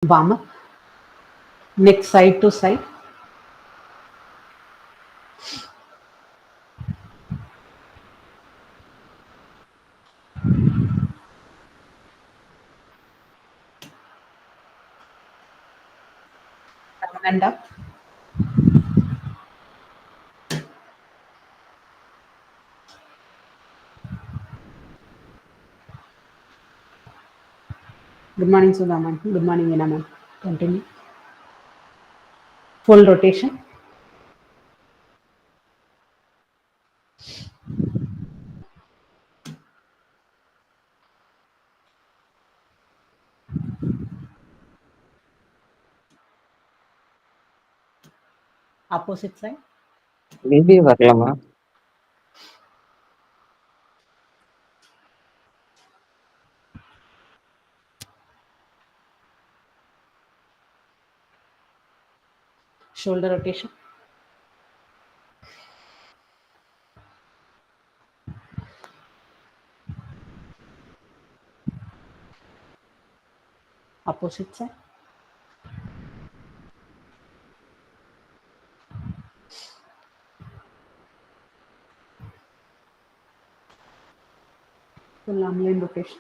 Warm up. Neck side to side. Down and up. Good morning, Sudha ma'am. Good morning, Veena ma'am. Continue. Full rotation. Opposite side. Maybe வரலாமா? Shoulder rotation. Opposite side. Full arm line rotation.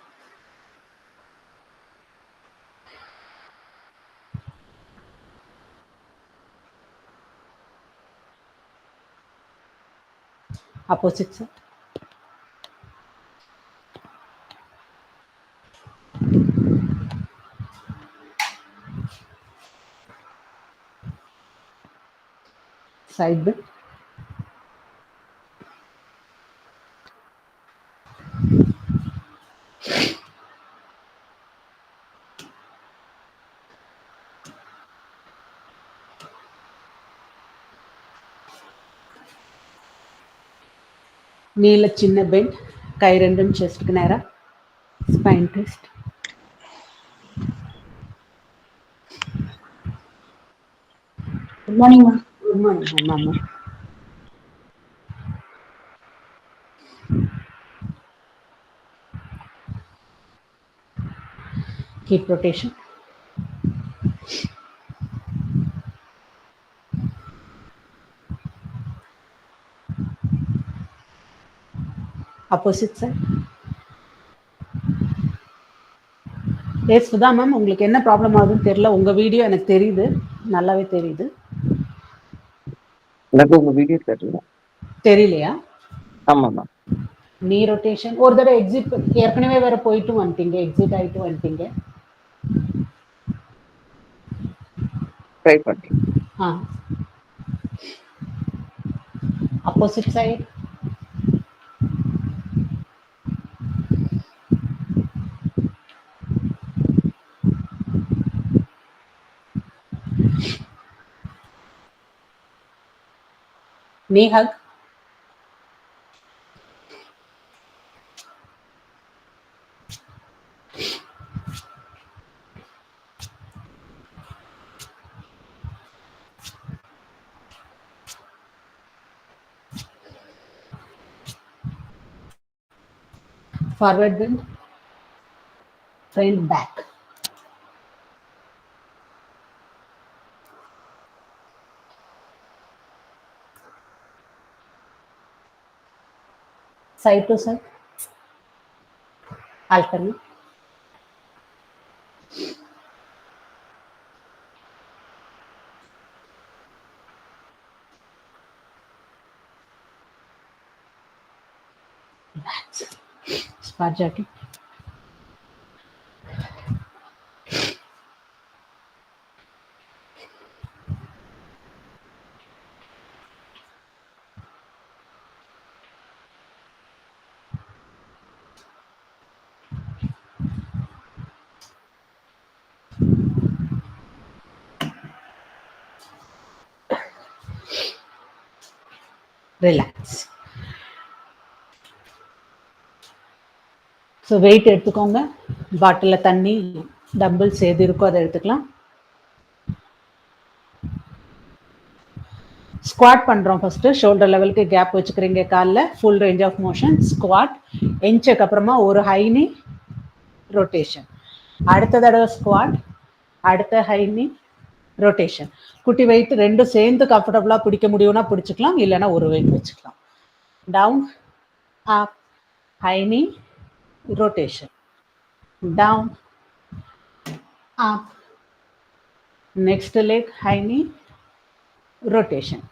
Opposite side. Side bend. நீல சின்ன bend. கை ரெண்டும் செஸ்ட்க்கு நேரா. Spine twist. Good morning, ma'am. Good morning, ma'am. Hip rotation. Opposite side. Yes Sudha ma'am, உங்களுக்கு என்ன problem ஆகுதுன்னு தெரியல. உங்க வீடியோ எனக்கு தெரியுது, நல்லாவே தெரியுது. எனக்கு உங்க வீடியோ தெரியல. தெரியலையா? ஆமா மேம். நீ ரொட்டேஷன் ஒரு தடவை எக்ஸிட் ஏற்கனவே வேற போயிட்டு வந்துட்டீங்க, எக்ஸிட் ஆயிட்டு வந்துட்டீங்க. ட்ரை பண்ணி. Opposite side. Knee hug. Forward bend. Front back. Side to side. Alternate. Spar jacket. Relax. So weight எடுத்துக்கோங்க. பாட்டிலில் தண்ணி, டம்பிள்ஸ் எது இருக்கோ அதை எடுத்துக்கலாம். ஸ்குவாட் பண்ணுறோம். ஃபஸ்ட்டு ஷோல்டர் லெவலுக்கு கேப் வச்சுக்கிறீங்க காலில். Full range of motion squat. எஞ்சுக்கு அப்புறமா ஒரு ஹை நீ ரொட்டேஷன். அடுத்த தடவை ஸ்குவாட். அடுத்த ஹை நீ ரொட்டேஷன். குட்டி வெயிட் ரெண்டும் சேர்ந்து கம்ஃபர்டபுளாக பிடிக்க முடியும்னா பிடிச்சிக்கலாம், இல்லைன்னா ஒரு வெயிட் வச்சுக்கலாம். Down up high knee rotation. Down up next leg high knee rotation.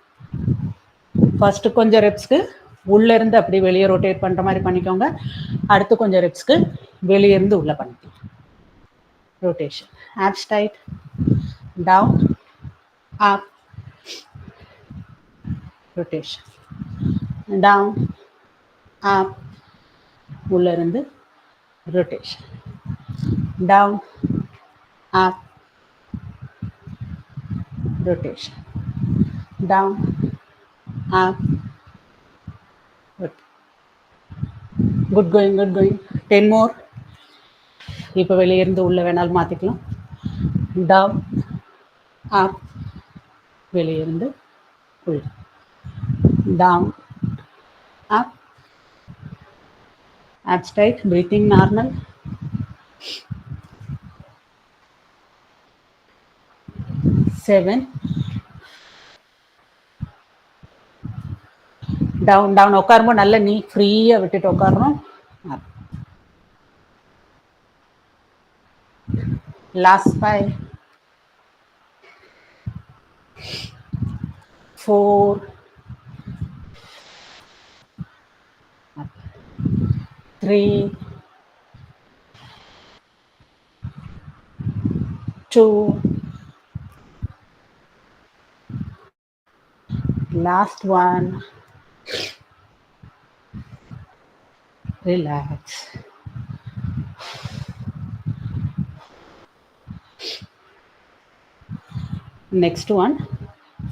First கொஞ்சம் ரெப்ஸ்க்கு உள்ள இருந்து அப்படி வெளியே ரொட்டேட் பண்ற மாதிரி பண்ணிக்கோங்க. அடுத்து கொஞ்சம் ரெப்ஸ்க்கு வெளியே இருந்து உள்ள பண்ணிக்கலாம். Rotation. abs tight, down up, rotation, down up, உள்ள இருந்து rotation, down up, rotation, down up, good going, 10 more. இப்போ வெளியே இருந்து உள்ள வேணாலும் மாற்றிக்கலாம். டவுன் அப், வெளியே இருந்து உள்ள, down up, abs tight, breathing normal. Seven. Down உட்காரும்போது நல்ல நீ ஃப்ரீயாக விட்டுட்டு உட்காரணும். Last 5, 4, 3, 2, last one. Relax. Next one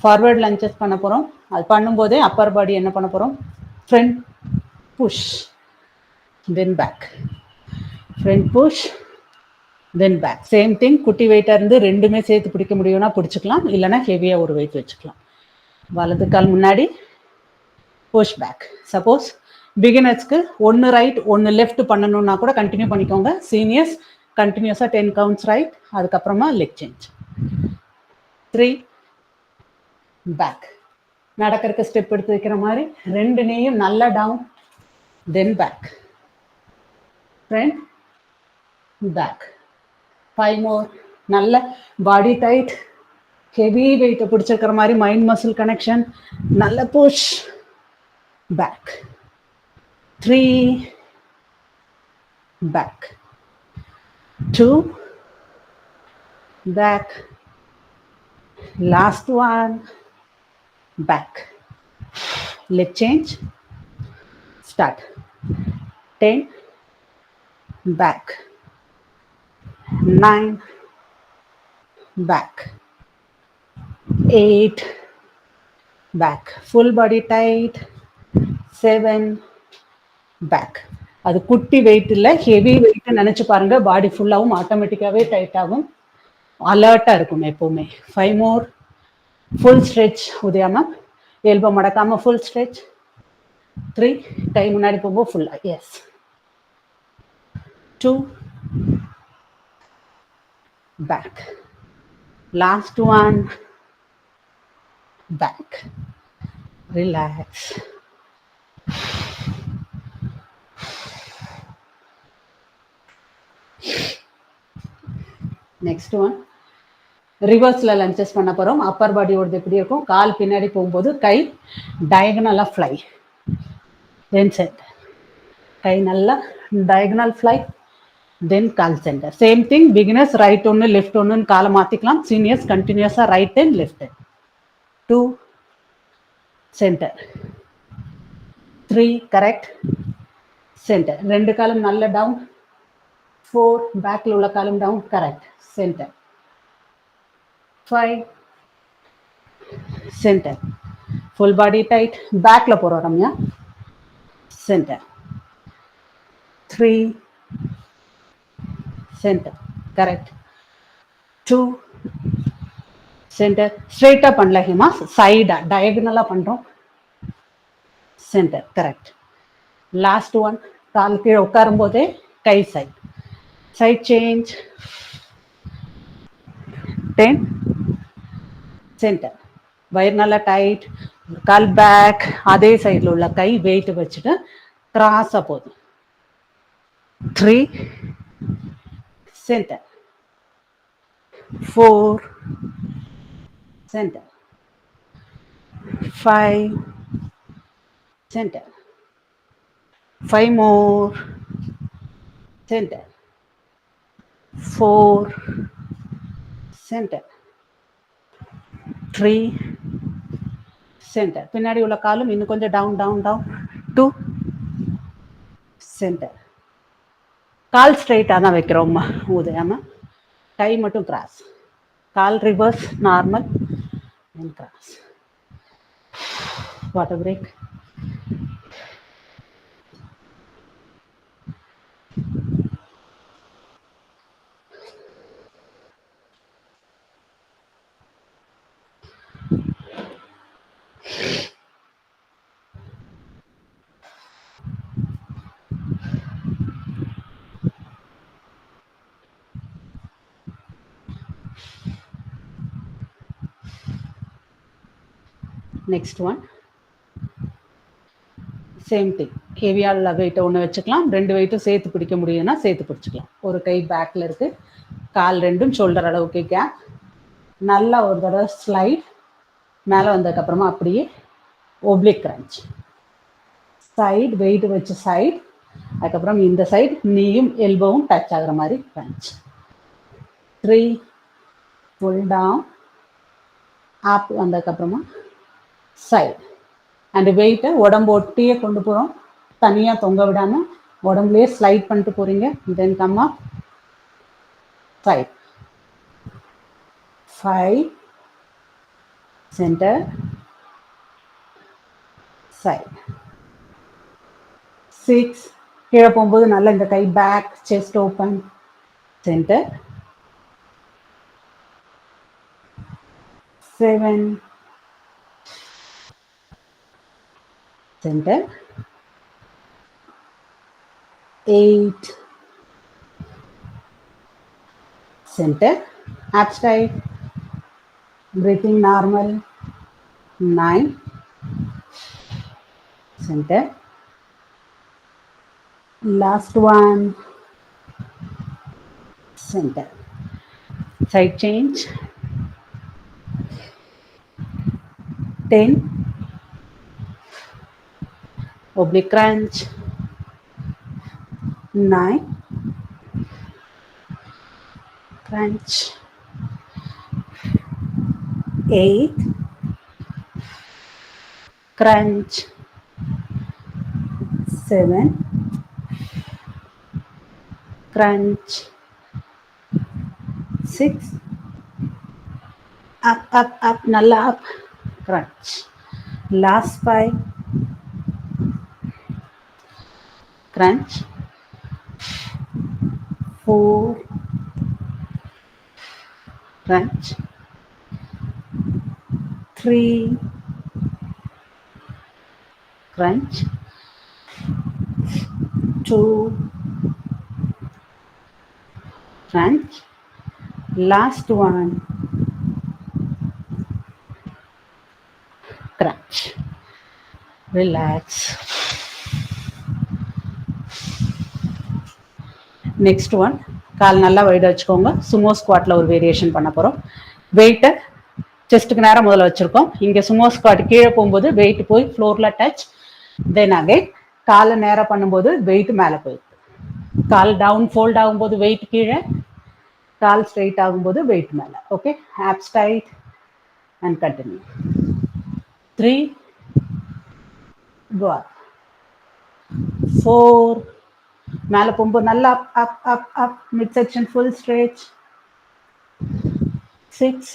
forward lunges பண்ண போகிறோம். அது பண்ணும்போதே அப்பர் பாடி என்ன பண்ண போகிறோம், front push then back, front push then back. Same thing. குட்டி வெயிட்டாக இருந்து ரெண்டுமே சேர்த்து பிடிக்க முடியும்னா பிடிச்சிக்கலாம், இல்லைனா ஹெவியாக ஒரு வெயிட் வச்சுக்கலாம். வலது கால் முன்னாடி, புஷ் பேக். சப்போஸ் பிகினர்ஸ்க்கு ஒன்று ரைட் ஒன்று லெஃப்ட் பண்ணணும்னா கூட கண்டினியூ பண்ணிக்கோங்க. சீனியர்ஸ் கண்டினியூஸாக 10 கவுண்ட்ஸ் ரைட், அதுக்கப்புறமா லெக் சேஞ்ச். 3 பேக். நடக்கிறதுக்கு ஸ்டெப் எடுத்து வைக்கிற மாதிரி ரெண்டு நீயும் நல்லா down then back, front back. 5 more. நல்ல பாடி டைட், ஹெவி வெயிட்டை பிடிச்சிருக்கிற மாதிரி மைண்ட் மசில் கனெக்ஷன். நல்ல push back. 3 back, 2 back, last one back. Leg change, start. 10 back, 9 back, 8 back, full body tight. 7 back. அது குட்டி வெயிட் இல்லை, ஹெவி வெயிட் நினைச்சு பாருங்க. பாடி ஃபுல்லாகவும் ஆட்டோமேட்டிக்காவே டைட் ஆகும், அலர்ட்டா இருக்கும் எப்பவுமே. 5 மோர். Full stretch. உதயாம எல்போ மடக்காம ஃபுல் ஸ்ட்ரெச். 3 கை முன்னாடி போகும்போது ஃபுல்லா. Yes. 2 back, last one back. Relax. Next one ரிவர்ஸ்ல லஞ்சஸ் பண்ண போறோம். அப்பர் பாடியோட எப்படி இருக்கும், கால் பின்னாடி போகும்போது கை டயகனலா ஃப்ளை, தென் சென்டர். கை நல்லா டயகனல் ஃப்ளை, தென் கால் center. Same thing. Beginners right ஒன்று லெஃப்ட் ஒன்றுன்னு காலை மாற்றிக்கலாம். சீனியர்ஸ் கண்டினியூஸாக right and left. 2 center, 3 correct center. ரெண்டு காலம் நல்ல டவுன். 4 பேக்கில் உள்ள காலம் down correct center. 5 center, full body tight. பேக்கில் போகிறோம் Ramya. Center. 3 center correct. 2 center. ஸ்ட்ரெயிட்டாக பண்ணல ஹேமா, சைடா டயகனலாக பண்ணுறோம். Center correct. Last one. கால் கீழே உட்காரும் போதே கை சைட், சைட் சேஞ்ச். 10 சென்டர். வயிறு நல்லா டைட், கால் பேக், அதே சைடில் உள்ள கை வெயிட் வச்சுட்டு கிராஸாக போதும். 3 centre. 4 centre. 5 centre. 5 more center. 4 center. 3 center. பின்னாடி உள்ள காலும் இன்னும் கொஞ்சம் டவுன் டவுன் டவுன். 2 center. கால் ஸ்ட்ரைட்டாக தான் வைக்கிறோம்மா, ஊதையாம. கை மட்டும் கிராஸ். கால் reverse normal and cross. Water break. Next one same thing. ஹெவியால் வெயிட்டை ஒன்று வச்சுக்கலாம், 2 வெயிட்டும் சேர்த்து பிடிக்க முடியும்னா சேர்த்து பிடிச்சிக்கலாம். ஒரு கை பேக்கில் இருக்குது, கால் ரெண்டும் ஷோல்டர் அளவுக்கு கேப். நல்லா ஒரு தடவை ஸ்லைட், மேலே வந்ததுக்கப்புறமா அப்படியே ஒப்ளிக் கிரன்ச். சைடு வெயிட் வச்சு சைடு, அதுக்கப்புறம் இந்த சைடு நீயும் எல்போவும் டச் ஆகிற மாதிரி கிரன்ச். 3 புல் டவுன், அப் வந்ததுக்கப்புறமா சைடு. அண்ட் வெயிட்டை உடம்பு ஒட்டியே கொண்டு போகிறோம், தனியாக தொங்க விடாமல் உடம்புலேயே ஸ்லைட் பண்ணிட்டு போகிறீங்க. Then come up, side. 5 center, side. 6 கீழே போகும்போது நல்லா இந்த கை back, chest open, center. 7 center. 8 center. Abs tight, breathing normal. 9 center. Last one center. Side change. 10 oblique crunch. 9 crunch. 8 crunch. 7 crunch. 6 up nalla up, crunch. Last 5 crunch. 4 crunch. 3 crunch. 2 crunch. Last one crunch. Relax. Next one, கால் நல்லா வைடாக வச்சுக்கோங்க. Sumo ஸ்குவாட்டில் ஒரு variation பண்ண போகிறோம். வெயிட்டை செஸ்ட்டுக்கு நேரம் முதல்ல வச்சுருக்கோம். இங்கே சுமோ ஸ்குவாட் கீழே போகும்போது வெயிட் போய் ஃப்ளோரில் டச். தென் அகைன் காலை நேரம் பண்ணும்போது வெயிட் மேலே போயிருக்கு. கால் டவுன் ஃபோல்ட் ஆகும்போது வெயிட் கீழே, கால் ஸ்ட்ரைட் ஆகும்போது வெயிட் மேலே. Okay, abs tight and continue. 3 go up. 4 மேலே போகும்போது நல்லா up up up up, mid section full stretch. 6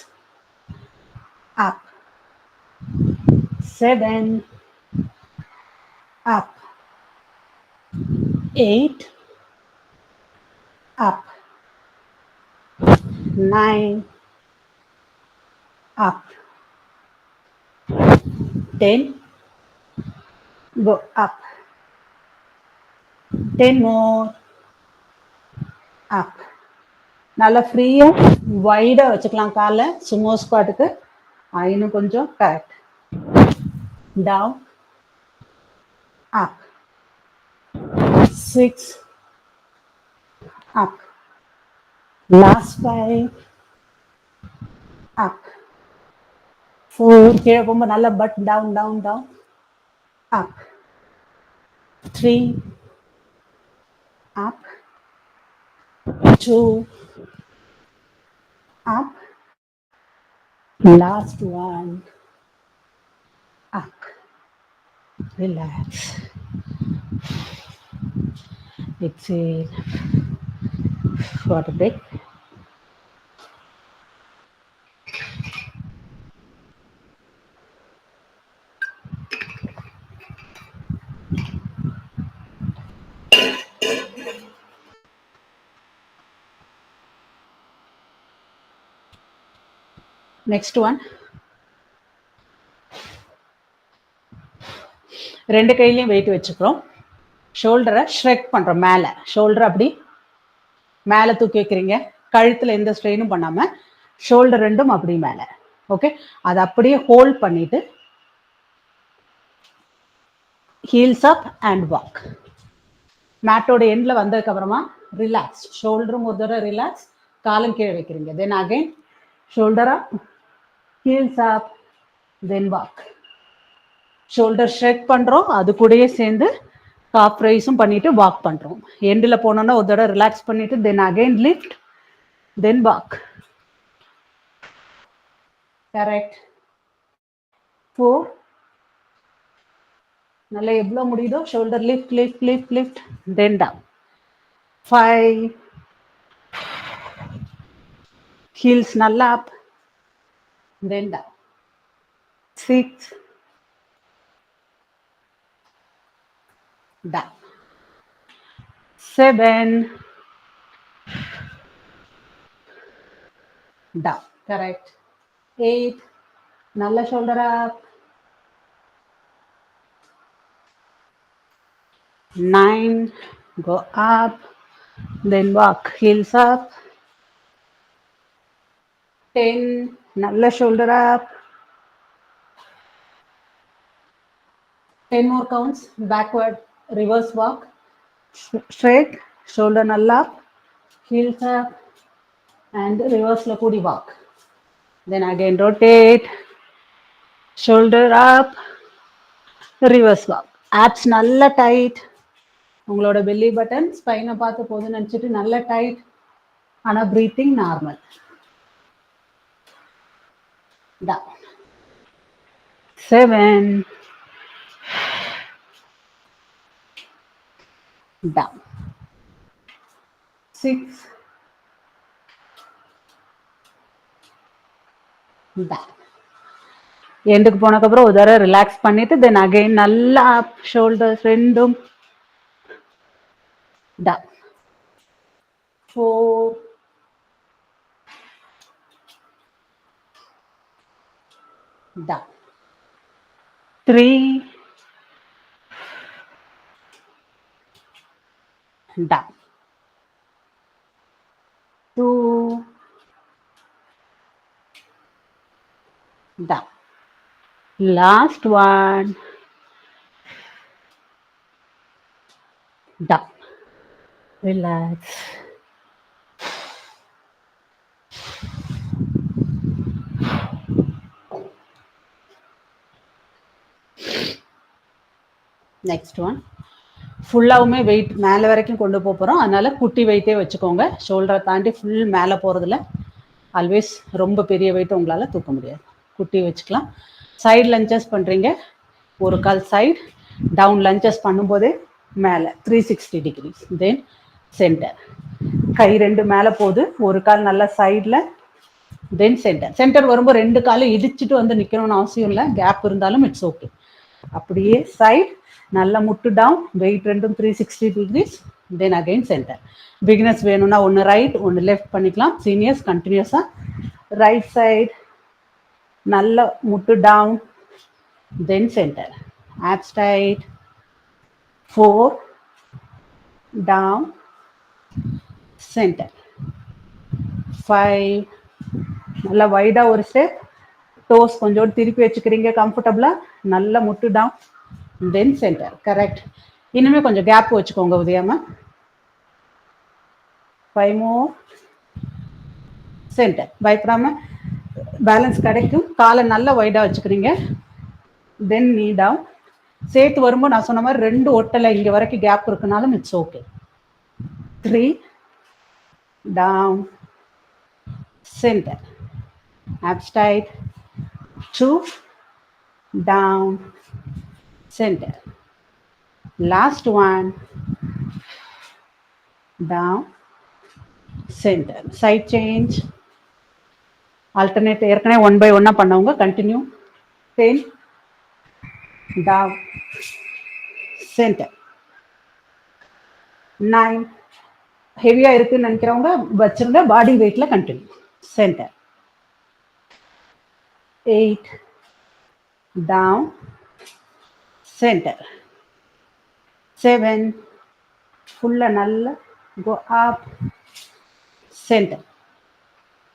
up. 7 up. 8 up. 9 up. 10 go up. 10 more up. நல்லா ஃப்ரீயாக வைடாக வச்சுக்கலாம் காலை சுமோ ஸ்குவாட்டுக்கு. இன்னும் கொஞ்சம் correct. Down, up, 6, up, last 5, up, 4, கீழே போகும்போது நல்லா butt down down down, up, 3, up, 2, up, last one, up, relax, exhale, water break. Next one. ரெண்டு கையிலையும் வெயிட் வச்சுக்கிறோம். ஷோல்டரை ஷ்ரெக் பண்ணுறோம். மேலே ஷோல்டரை அப்படி மேலே தூக்கி வைக்கிறீங்க. கழுத்தில் எந்த ஸ்ட்ரெயினும் பண்ணாமல் ஷோல்டர் ரெண்டும் அப்படி மேலே. ஓகே, அதை அப்படியே ஹோல்ட் பண்ணிட்டு ஹீல்ஸ் அப் அண்ட் வாக். மேட்டோட எண்டில் வந்ததுக்கப்புறமா ரிலாக்ஸ். ஷோல்டரும் ஒரு தடவை ரிலாக்ஸ், காலம் கீழே வைக்கிறீங்க. தென் அகைன் ஷோல்டர் அப், ஹீல்ஸ் அப், தென் வாக். ஷோல்டர் ஷ்ரெக் பண்ணுறோம், அது கூடயே சேர்ந்து காப் ரைஸும் பண்ணிட்டு வாக் பண்ணுறோம். எண்டில் போனோன்னா ஒரு தடவை ரிலாக்ஸ் பண்ணிட்டு then again lift, then walk. Correct. 4, நல்லா எவ்வளோ முடியுதோ shoulder lift lift lift lift, then down. 5, heels நல்லா up, then down. 6, down. 7, down. Correct. 8, nalla shoulder up. 9, go up, then walk, heels up. 10, nalla shoulder up. 10 more counts, backward, reverse walk, straight, shoulder nalla up, heels up, and reverse lakudi walk. Then again rotate, shoulder up, reverse walk. Abs nalla tight. உங்களோட belly button spine பார்த்து போதுன்னு நினச்சிட்டு நல்லா tight. ஆனால் breathing normal. Down. 7, down. 6, down. எண்டுக்கு போனதுக்கப்புறம் ஒரு தடவை ரிலாக்ஸ் பண்ணிட்டு தென் அகைன் நல்லா அப், ஷோல்டர்ஸ் ரெண்டும் down. 4, down. 3, down. 2, down. Last one, down. Relax. Next one. ஃபுல்லாகவுமே வெயிட் மேலே வரைக்கும் கொண்டு போகிறோம். அதனால் குட்டி வெயிட்டே வச்சுக்கோங்க. ஷோல்டரை தாண்டி ஃபுல் மேலே போகிறதுல ஆல்வேஸ் ரொம்ப பெரிய வெயிட்டை உங்களால் தூக்க முடியாது. குட்டி வச்சுக்கலாம். சைடு லஞ்சஸ் பண்ணுறீங்க, ஒரு கால் சைடு டவுன் லஞ்சஸ் பண்ணும்போதே மேலே 360 டிகிரிஸ். தென் சென்டர், கை ரெண்டு மேலே போகுது, ஒரு கால் நல்லா சைடில், தென் சென்டர். சென்டர் வரும்போது ரெண்டு காலும் இடிச்சுட்டு வந்து நிற்கணும்னு அவசியம் இல்லை, கேப் இருந்தாலும் இட்ஸ் ஓகே. அப்படியே சைடு நல்லா முட்டு டவுன், வெயிட் ரெண்டும் 360 degrees, then again center. Beginners வேணும்னா ஒன்று ரைட் ஒன்று லெஃப்ட் பண்ணிக்கலாம். சீனியர்ஸ் கண்டினியூஸாக ரைட் சைடு நல்ல முட்டு down, then center. Abs tight. 4, down, center. 5. நல்லா வைடா ஒரு ஸ்டெப். டோஸ் கொஞ்சோண்டு திருப்பி வச்சுக்கிறீங்க கம்ஃபர்டபுளா. நல்லா முட்டு டவுன் தென் சென்டர். கரெக்ட். இனிமே கொஞ்சம் கேப் வச்சுக்கோங்க உதயாம. 5 more. சென்டர். பயப்படாம பேலன்ஸ் கிடைக்கும். காலை நல்லா வைடா வச்சுக்கிறீங்க. தென் நீ டவுன். சேர்த்து வரும்போது நான் சொன்ன மாதிரி 2 ஒட்டலை, இங்கே வரைக்கும் கேப் இருக்குனாலும் it's okay. 3 down center, abs tight. 2 down center, last one down center. Side change, alternate. ஏற்கனவே 1 by 1 பண்ணவங்க கண்டினியூ. 10 down center, 9. ஹெவியா இருக்குன்னு நினைக்கிறவங்க வச்சிருந்த பாடி வெயிட்ல கண்டினியூ. சென்டர். 8 down center, 7. ஃபுல்லா நல்லா go up center.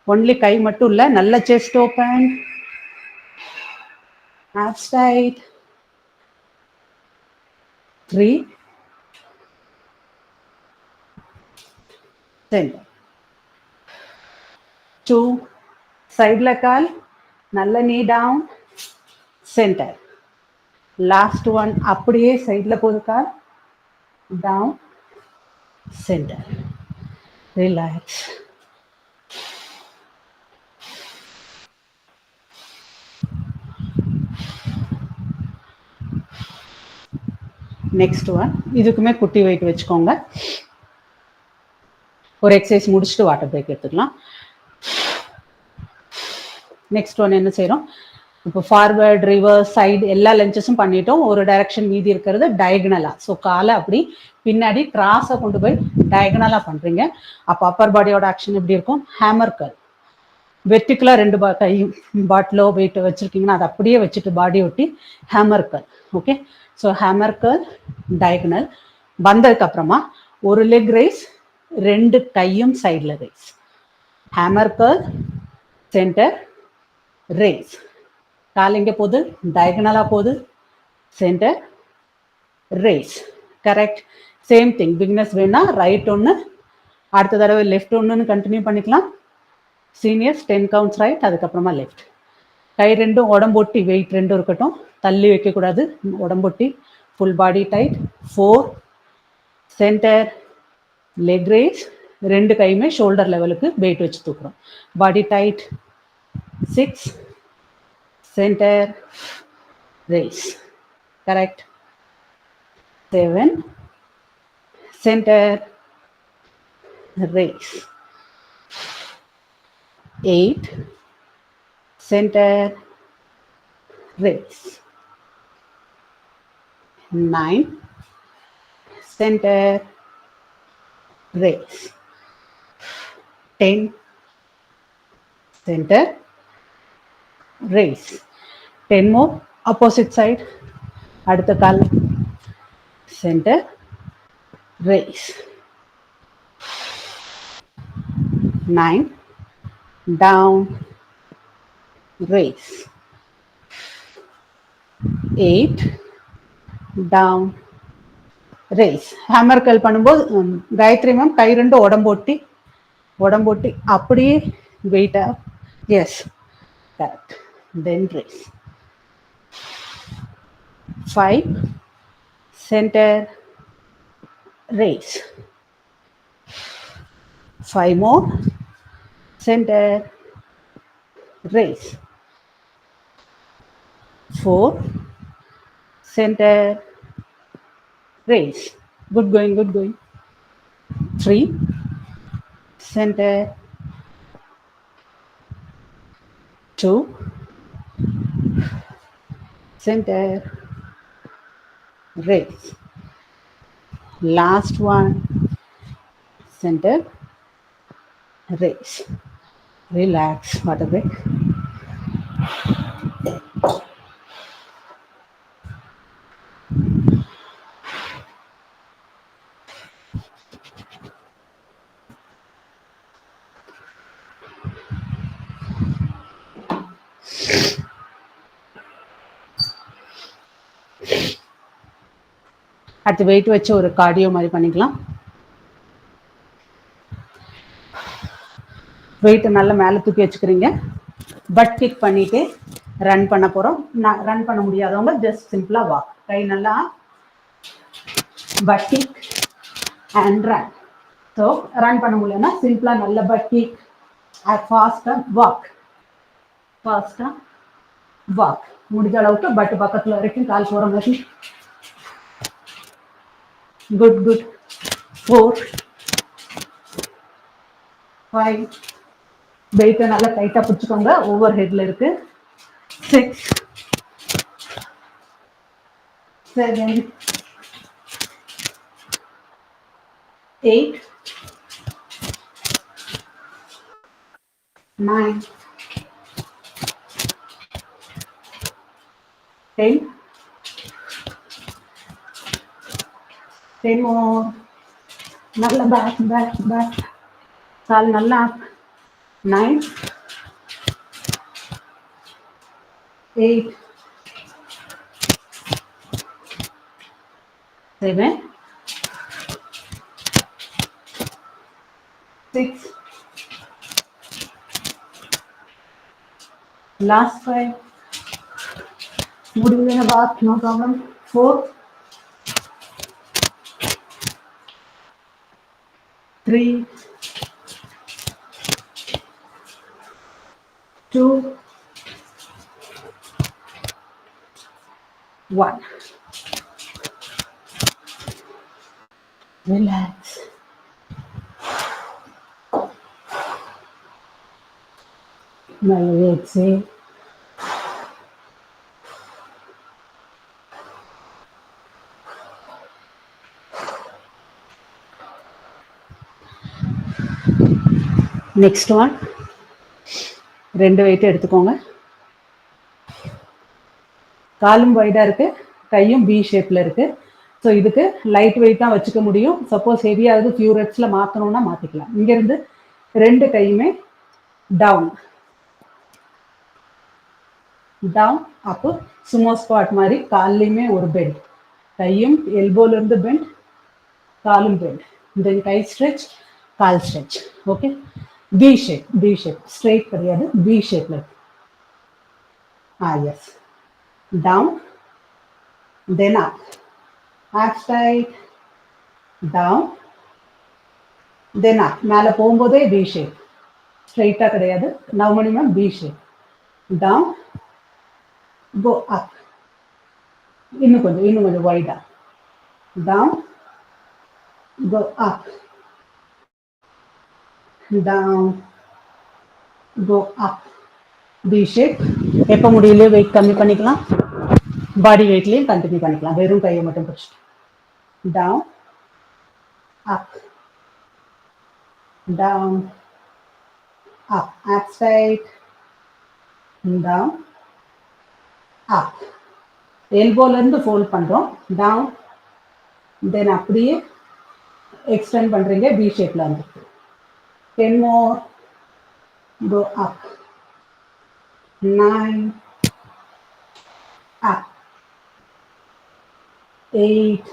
ஒன்லி கை மட்டும் இல்ல, நல்ல chest open, abs tight. 3 center, 2 சைடுல கால் நல்ல நீ டவுன் சென்டர். லாஸ்ட் ஒன் அப்படியே சைடுல போகுது கால் down center. Relax. Next one. இதுக்குமே குட்டி வெயிட் வச்சுக்கோங்க. ஒரு எக்ஸசைஸ் முடிச்சுட்டு வாட்டர் பிரேக் எடுத்துக்கலாம். நெக்ஸ்ட் ஒன் என்ன செய்யறோம்? இப்போ ஃபார்வர்ட், ரிவர்ஸ், சைடு எல்லா லென்ச்சஸும் பண்ணிட்டோம். ஒரு டைரக்ஷன் மீதி இருக்கிறது டயகனலா. ஸோ காலை அப்படி பின்னாடி கிராஸை கொண்டு போய் டயகனலா பண்றீங்க. அப்போ அப்பர் பாடியோட ஆக்ஷன் எப்படி இருக்கும்? Hammer curl. வெர்டிகுலா 2 கையும் பாட்டிலோ வெயிட் வச்சிருக்கீங்கன்னா அதை அப்படியே வச்சுட்டு பாடி ஒட்டி hammer curl. Okay. So hammer curl diagonal. வந்ததுக்கு அப்புறமா ஒரு லெக் ரைஸ், 2 கையும் சைட்ல raise. Hammer curl center raise. கால் எங்கே போகுது? டயகனலா போகுது. Center raise. Correct. Same thing. Beginners வேணா ரைட் ஒன்று, அடுத்த தடவை லெஃப்ட் ஒன்றுன்னு கண்டினியூ பண்ணிக்கலாம். சீனியர்ஸ் 10 கவுண்ட்ஸ் ரைட், அதுக்கப்புறமா லெஃப்ட். கை ரெண்டும் உடம்பொட்டி, வெயிட் ரெண்டும் இருக்கட்டும், தள்ளி வைக்கக்கூடாது. உடம்பொட்டி, full body tight. 4 center leg raise. 2 கையுமே ஷோல்டர் லெவலுக்கு வெயிட் வச்சு தூக்குறோம். பாடி tight. 6 center raise. Correct. 7 center raise. 8 center raise. 9 center raise. 10 center raise. 10 more. Opposite side. அடுத்த கால் center raise. 9 down raise. 8 down raise. Hammer curl பண்ணும்போது Gayatri ma'am கை ரெண்டு உடம்போட்டி அப்படியே வெயிட்டா. Yes, correct. Then raise. 5 center raise. 5 more center raise. 4 center raise. Good going, good going. 3 center. 2 center raise. Last one center raise. Relax. Water break. அடுத்து wait வச்சு ஒரு cardio மாதிரி பண்ணிக்கலாம். வெயிட்டை நல்லா மேலே தூக்கி வச்சுக்கிறீங்க. பட் கிக் பண்ணிட்டு ரன் பண்ண போகிறோம். நான் ரன் பண்ண முடியாதவங்க ஜஸ்ட் சிம்பிளாக வாக். கை நல்லா but kick and run. So run பண்ண முடியலன்னா சிம்பிளாக நல்ல பட் கிக், ஃபாஸ்ட்டாக வாக், ஃபாஸ்ட்டாக வாக். முடிஞ்ச அளவுக்கு பட் பக்கத்தில் வரைக்கும் கால் போகிற மாதிரி. Good good. 4 5. வெயிட்டை நல்லா டைட்டாக பிடிச்சிக்கோங்க, ஓவர் ஹெட்ல இருக்கு. 6 7 8 9 10 10 more. நல்ல பேக் பேக் பேக். கால் நல்லா 9 8 7 6. Last 5. முடிவுல வாக், நோ ப்ராப்ளம். 4 3 2 1. Relax. நல்ல எக்ஸேல். Next one. 2 வெயிட் எடுத்துக்கோங்க. காலும் வைடாக இருக்கு, கையும் பி ஷேப்ல இருக்கு. ஸோ இதுக்கு லைட் வெயிட் தான் வச்சுக்க முடியும். சப்போஸ் ஹெவியாவது ஃபியூ ரெப்ஸ்ல மாற்றணும்னா மாற்றிக்கலாம். இங்கேருந்து 2 கையுமே down down up. Sumo squat மாதிரி கால்லையுமே ஒரு பெண்ட். கையும் எல்போல இருந்து பெண்ட், காலும் பெண்ட். தென் கை ஸ்ட்ரெச், கால் stretch. Okay. B shape, B shape. Straight கிடையாது, பி ஷேப்ல இருக்கு. Yes. Down, then up. Arch tight, down, then up. மேலே போகும்போதே பி ஷேப், ஸ்ட்ரெயிட்டாக கிடையாது. நவமணிமம் B shape. Down, go up. இன்னும் கொஞ்சம் வைடா. Down, go up, down, go up. B shape. எப்போ முடியலையோ வெயிட் கம்மி பண்ணிக்கலாம், பாடி வெயிட்லேயும் கண்டினியூ பண்ணிக்கலாம். வெறும் கையை மட்டும் பிடிச்சிட்டு down up down up. Abs tight, down up. எல்போல இருந்து ஃபோல்ட் பண்றோம். டவுன், தென் அப்படியே எக்ஸ்டெண்ட் பண்றீங்க பி ஷேப்ல இருந்து. 10 more. Go up. 9 up. 8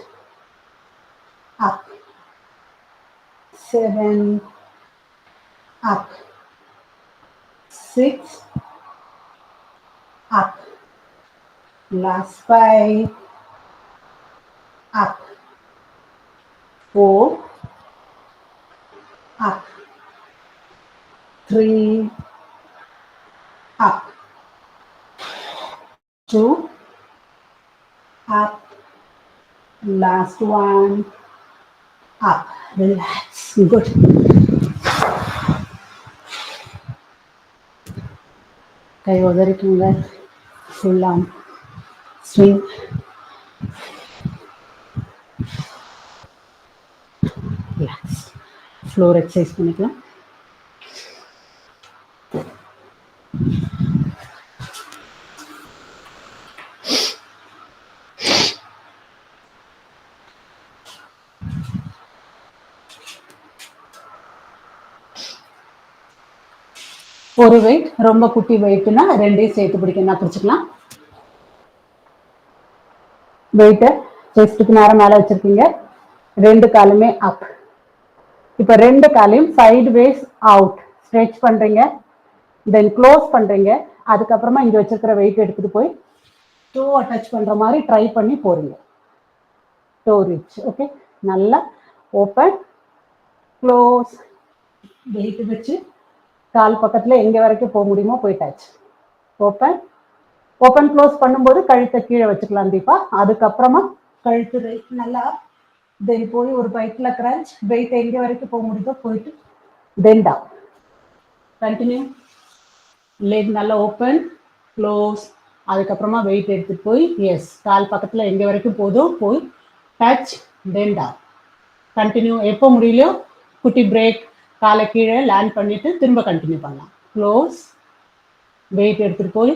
up. 7 up. 6 up. Last 5 up. 4 up. 3 up. 2 up. Last one up. Relax. Good. கை உதறிக்குங்க. Full arm swing. Relax. Floor exercise பண்ணிக்கலாம். ஒரு வெயிட், ரொம்ப குட்டி வெயிட்னா ரெண்டையும் சேர்த்து பிடிக்கணும் பிடிச்சிக்கலாம். வெயிட்டை செஸ்ட்டுக்கு நேரம் மேலே வச்சிருக்கீங்க, ரெண்டு காலுமே அப். இப்போ ரெண்டு காலையும் சைடு வேஸ் அவுட் ஸ்ட்ரெச் பண்றீங்க, தென் க்ளோஸ் பண்றீங்க. அதுக்கப்புறமா இங்க வச்சிருக்கிற வெயிட் எடுத்துட்டு போய் டோவை டச் பண்ற மாதிரி ட்ரை பண்ணி போறீங்க. To reach. ஓகே, நல்லா ஓப்பன் க்ளோஸ். வெயிட் வச்சு கால் பக்கத்துல எங்க வரைக்கும் போக முடியுமோ போய் டச். ஓப்பன் ஓப்பன் க்ளோஸ் பண்ணும்போது கழுத்தை கீழே வச்சுக்கலாம் தீபா. அதுக்கப்புறமா கழுத்து நல்லா தென் போய் ஒரு பைக்ல கிரன்ச், வெயிட் எங்க வரைக்கும் போக முடியுதோ போயிட்டு தென் டவுன். கண்டினியூ. லெக் நல்லா ஓப்பன் க்ளோஸ். அதுக்கப்புறமா வெயிட் எடுத்துட்டு போய் எஸ் கால் பக்கத்துல எங்க வரைக்கும் போதும் போய் டச் தென் டவுன். கண்டினியூ. எப்போ முடியலையோ குட்டி பிரேக், காலை கீழே லேண்ட் பண்ணிட்டு திரும்ப கண்டினியூ பண்ணலாம். க்ளோஸ், வெயிட் எடுத்துட்டு போய்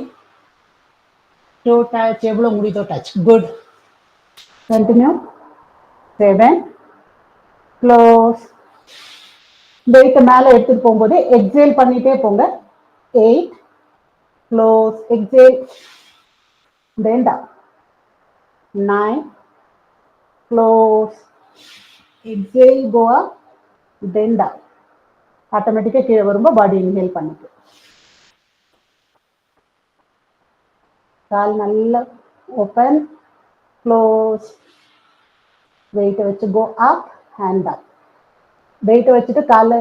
டோ டச், எவ்வளோ முடியுதோ touch. Good. Continue. 7 close. Weight மேலே எடுத்துட்டு போகும்போது எக்ஸேல் பண்ணிட்டே போங்க. 8 close, exhale then down. 9 close, exhale, go up, then down. ஆட்டோமேட்டிக்கா கீழே வரும்போது பாடி இன்ஹேல் பண்ணிட்டு கால் நல்லா ஓப்பன் க்ளோஸ். வெயிட்டை வச்சு கோ அப் ஹேண்ட் டவுன். வெயிட்டை வச்சுட்டு காலை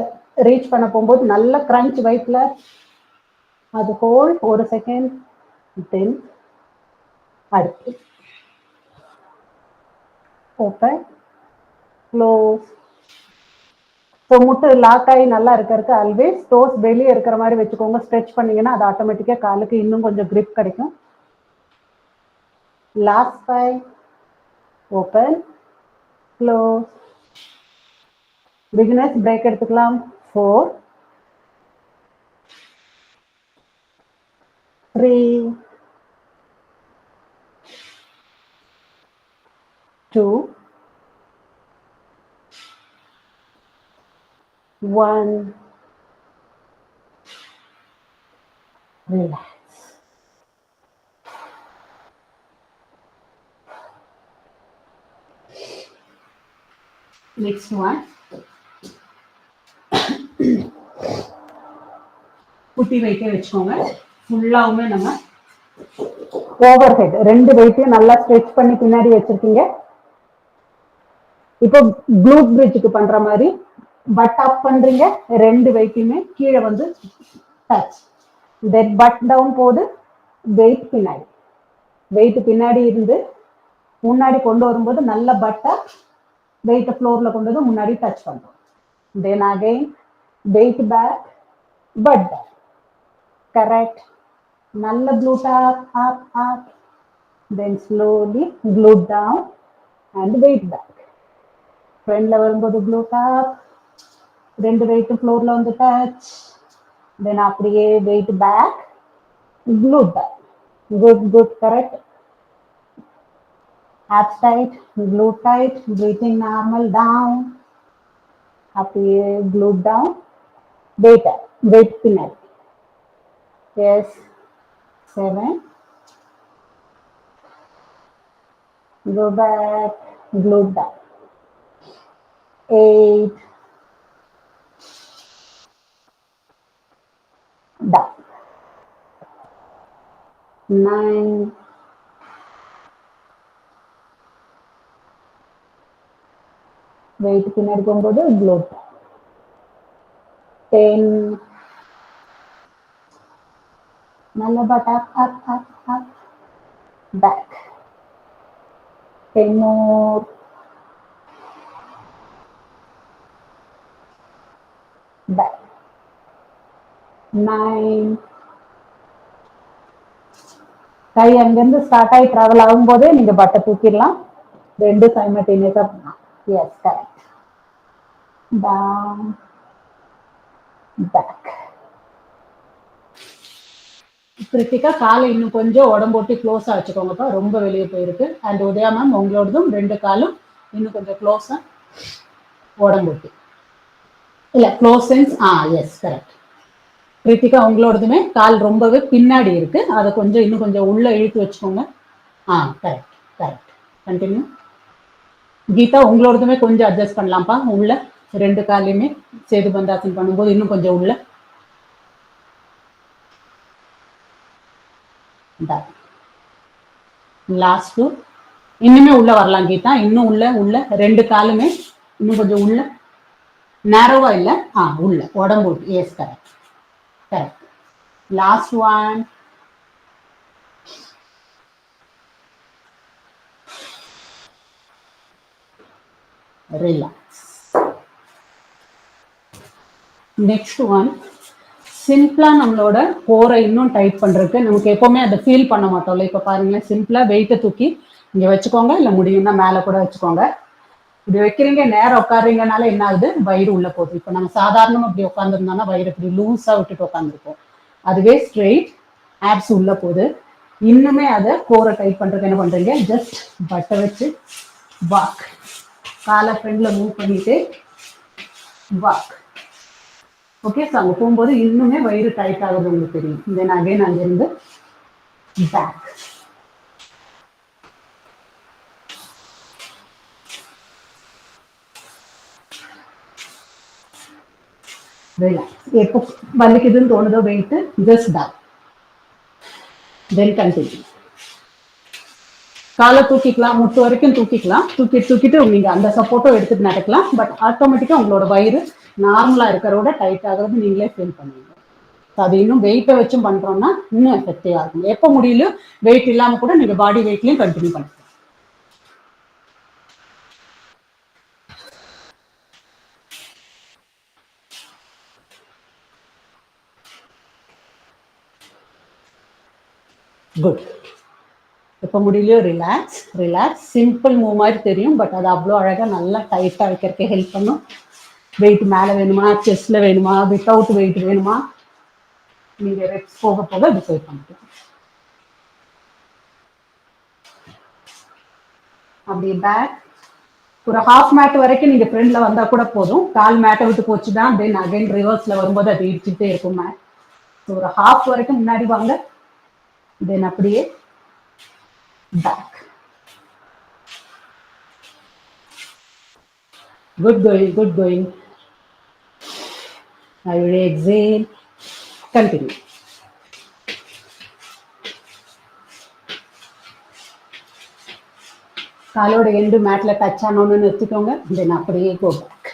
ரீச் பண்ண போகும்போது நல்ல கிரன்ச் வெயிட்ல அது ஹோல்ட் ஒரு செகண்ட், தென் அடுத்து ஓப்பன் க்ளோஸ். ஸோ முட்டு லாக் ஆகி நல்லா இருக்கிறதுக்கு ஆல்வேஸ் டோஸ் வெளியே இருக்கிற மாதிரி வச்சுக்கோங்க. ஸ்ட்ரெச் பண்ணீங்கன்னா அது ஆட்டோமேட்டிக்காக காலுக்கு இன்னும் கொஞ்சம் கிரிப் கிடைக்கும். Last 5 open close. Beginners break எடுத்துக்கலாம். 4 3 2 1 relax. Next one. குட்டி வெயிட்டே வச்சுக்கோங்க. ஃபுல்லாவுமே நம்ம ஓவர் ஹெட் ரெண்டு வெயிட்டையும் நல்லா ஸ்ட்ரெச் பண்ணி பின்னாடி வச்சிருக்கீங்க. இப்போ க்ளூட் பிரிட்ஜுக்கு பண்ற மாதிரி பட் அப் பண்றீங்க, ரெண்டு வெயிட்டையுமே கீழே வந்து டச், தென் பட் டவுன் போது வெயிட் பின்னாடி, வெயிட் பின்னாடி இருந்து முன்னாடி கொண்டு வரும்போது நல்ல பட்டை வெயிட் ஃப்ளோர்ல கொண்டு வந்து முன்னாடி டச் பண்றோம். Then again weight back butt correct. நல்ல glute up up up, then slowly glute down and weight back. ஃப்ரண்ட்ல வரும்போது glute up, ரெண்டு வெயிட் ஃப்ளோர்ல வந்து டச், தென் அப்படியே weight back glute back. Good good correct. abs tight, glute tight, breathing normal down, அப்படியே glute down, weight பின்னாடி. yes 7 go back, glute back. 8 down. 9 weight பின்னாடி போகும்போது glute. 10 நல்ல but up up up up back. 10 more. Back. 9 கை அங்கிருந்து start ஆகி travel ஆகும் போதே நீங்க பட்டை தூக்கிடலாம். ரெண்டு சைமல்டேனியஸா பண்ணலாம். Yes correct. Down back. Krithika காலை இன்னும் கொஞ்சம் உடம்போட்டு க்ளோஸா வச்சுக்கோங்கப்பா, ரொம்ப வெளியே போயிருக்கு. அண்ட் உதயா மேம் உங்களோடதும் ரெண்டு காலும் இன்னும் கொஞ்சம் க்ளோஸா உடம்போட்டு இல்ல close sense. Yes correct. Krithika உங்களோடதுமே கால் ரொம்பவே பின்னாடி இருக்கு, அதை கொஞ்சம் இன்னும் கொஞ்சம் உள்ள இழுத்து வச்சுக்கோங்க. Correct correct. கண்டினியூ. கீதா உங்களோடதுமே கொஞ்சம் அட்ஜஸ்ட் பண்ணலாம்ப்பா உள்ள, ரெண்டு காலையுமே சேது பந்தாசன் பண்ணும்போது இன்னும் கொஞ்சம் உள்ள. Last two. இன்னுமே உள்ள வரலாம் கீதா, இன்னும் உள்ள உள்ள ரெண்டு காலுமே இன்னும் கொஞ்சம் உள்ள. நேரோவா இல்ல, உள்ள உடம்பு. Yes correct correct. Last one. Relax. Next one. சிம்பிளா நம்மளோட கோரை இன்னும் டைட் பண்றதுக்கு, நமக்கு எப்பவுமே அதை ஃபீல் பண்ண மாட்டோம்ல. இப்ப பாருங்க, சிம்பிளா வெயிட்டை தூக்கி இங்க வச்சுக்கோங்க, இல்ல முடியும்னா மேல கூட வச்சுக்கோங்க. இப்படி வைக்கிறீங்க, நேரம் உட்காடுறீங்கனால என்ன ஆகுது, வயிறு உள்ள போகுது. இப்ப நம்ம சாதாரணமா இப்படி உட்காந்துருந்தோம்னா வயிறு இப்படி லூஸா விட்டுட்டு உட்காந்துருப்போம். அதுவே ஸ்ட்ரெயிட், ஆப்ஸ் உள்ள போகுது. இன்னுமே அதை கோரை டைட் பண்றதுக்கு என்ன பண்றீங்க, ஜஸ்ட் பட்டை வச்சு வாக், காலை ஃப்ரெண்ட்ல மூவ் பண்ணிட்டு வாக். ஓகே, ஸோ அங்கே போகும்போது இன்னுமே வயிறு டைட் ஆகுது உங்களுக்கு தெரியும். தென் அகைன் அங்கிருந்து பேக். ரிலாக்ஸ். எப்போ வலிக்குதுன்னு தோணுதோ weight, just down. Then continue. காலை தூக்கிக்கலாம், முட்டு வரைக்கும் தூக்கிக்கலாம். தூக்கிட்டு நீங்க அந்த சப்போர்ட்டும் எடுத்துட்டு நடக்கலாம். பட் ஆட்டோமேட்டிக்கா உங்களோட வயிறு நார்மலா இருக்கிறோட டைட் ஆகுறது நீங்களே ஃபீல் பண்ணுவீங்க. அது இன்னும் வெயிட்டை வச்சும் பண்றோம்னா இன்னும் எஃபெக்டிவா இருக்கும். எப்போ முடியல வெயிட் இல்லாம கூட நீங்க பாடி வெயிட்லயும் கண்டினியூ பண்ணிக்கலாம். குட். எப்போ முடியலையோ ரிலாக்ஸ் ரிலாக்ஸ். சிம்பிள் மூவ் மாதிரி தெரியும், பட் அது அவ்வளோ அழகாக நல்லா டைட்டாக வைக்கிறதுக்கு ஹெல்ப் பண்ணும். வெயிட் மேலே வேணுமா, செஸ்ட்ல வேணுமா, வித்தவுட் வெயிட் வேணுமா, நீங்க ரெப்ஸ் போக போக டிசைட் பண்ணிக்கலாம். அப்படி பேக் ஒரு ஹாஃப் மேட் வரைக்கும் நீங்க ஃப்ரெண்ட்ல வந்தா கூட போதும். கால் மேட்டை விட்டு போச்சுன்னா தென் அகைன் ரிவர்ஸ்ல வரும்போது அது இடிச்சுட்டே இருக்கும் மேட். ஒரு ஹாஃப் வரைக்கும் முன்னாடி வாங்க, தென் அப்படியே back. Good going, good going. I will exhale. Continue. காலோட எண்டு மேட்ல டச் ஆனோன்னு நிறுத்திக்கோங்க, தென் அப்படியே கோ பேக்.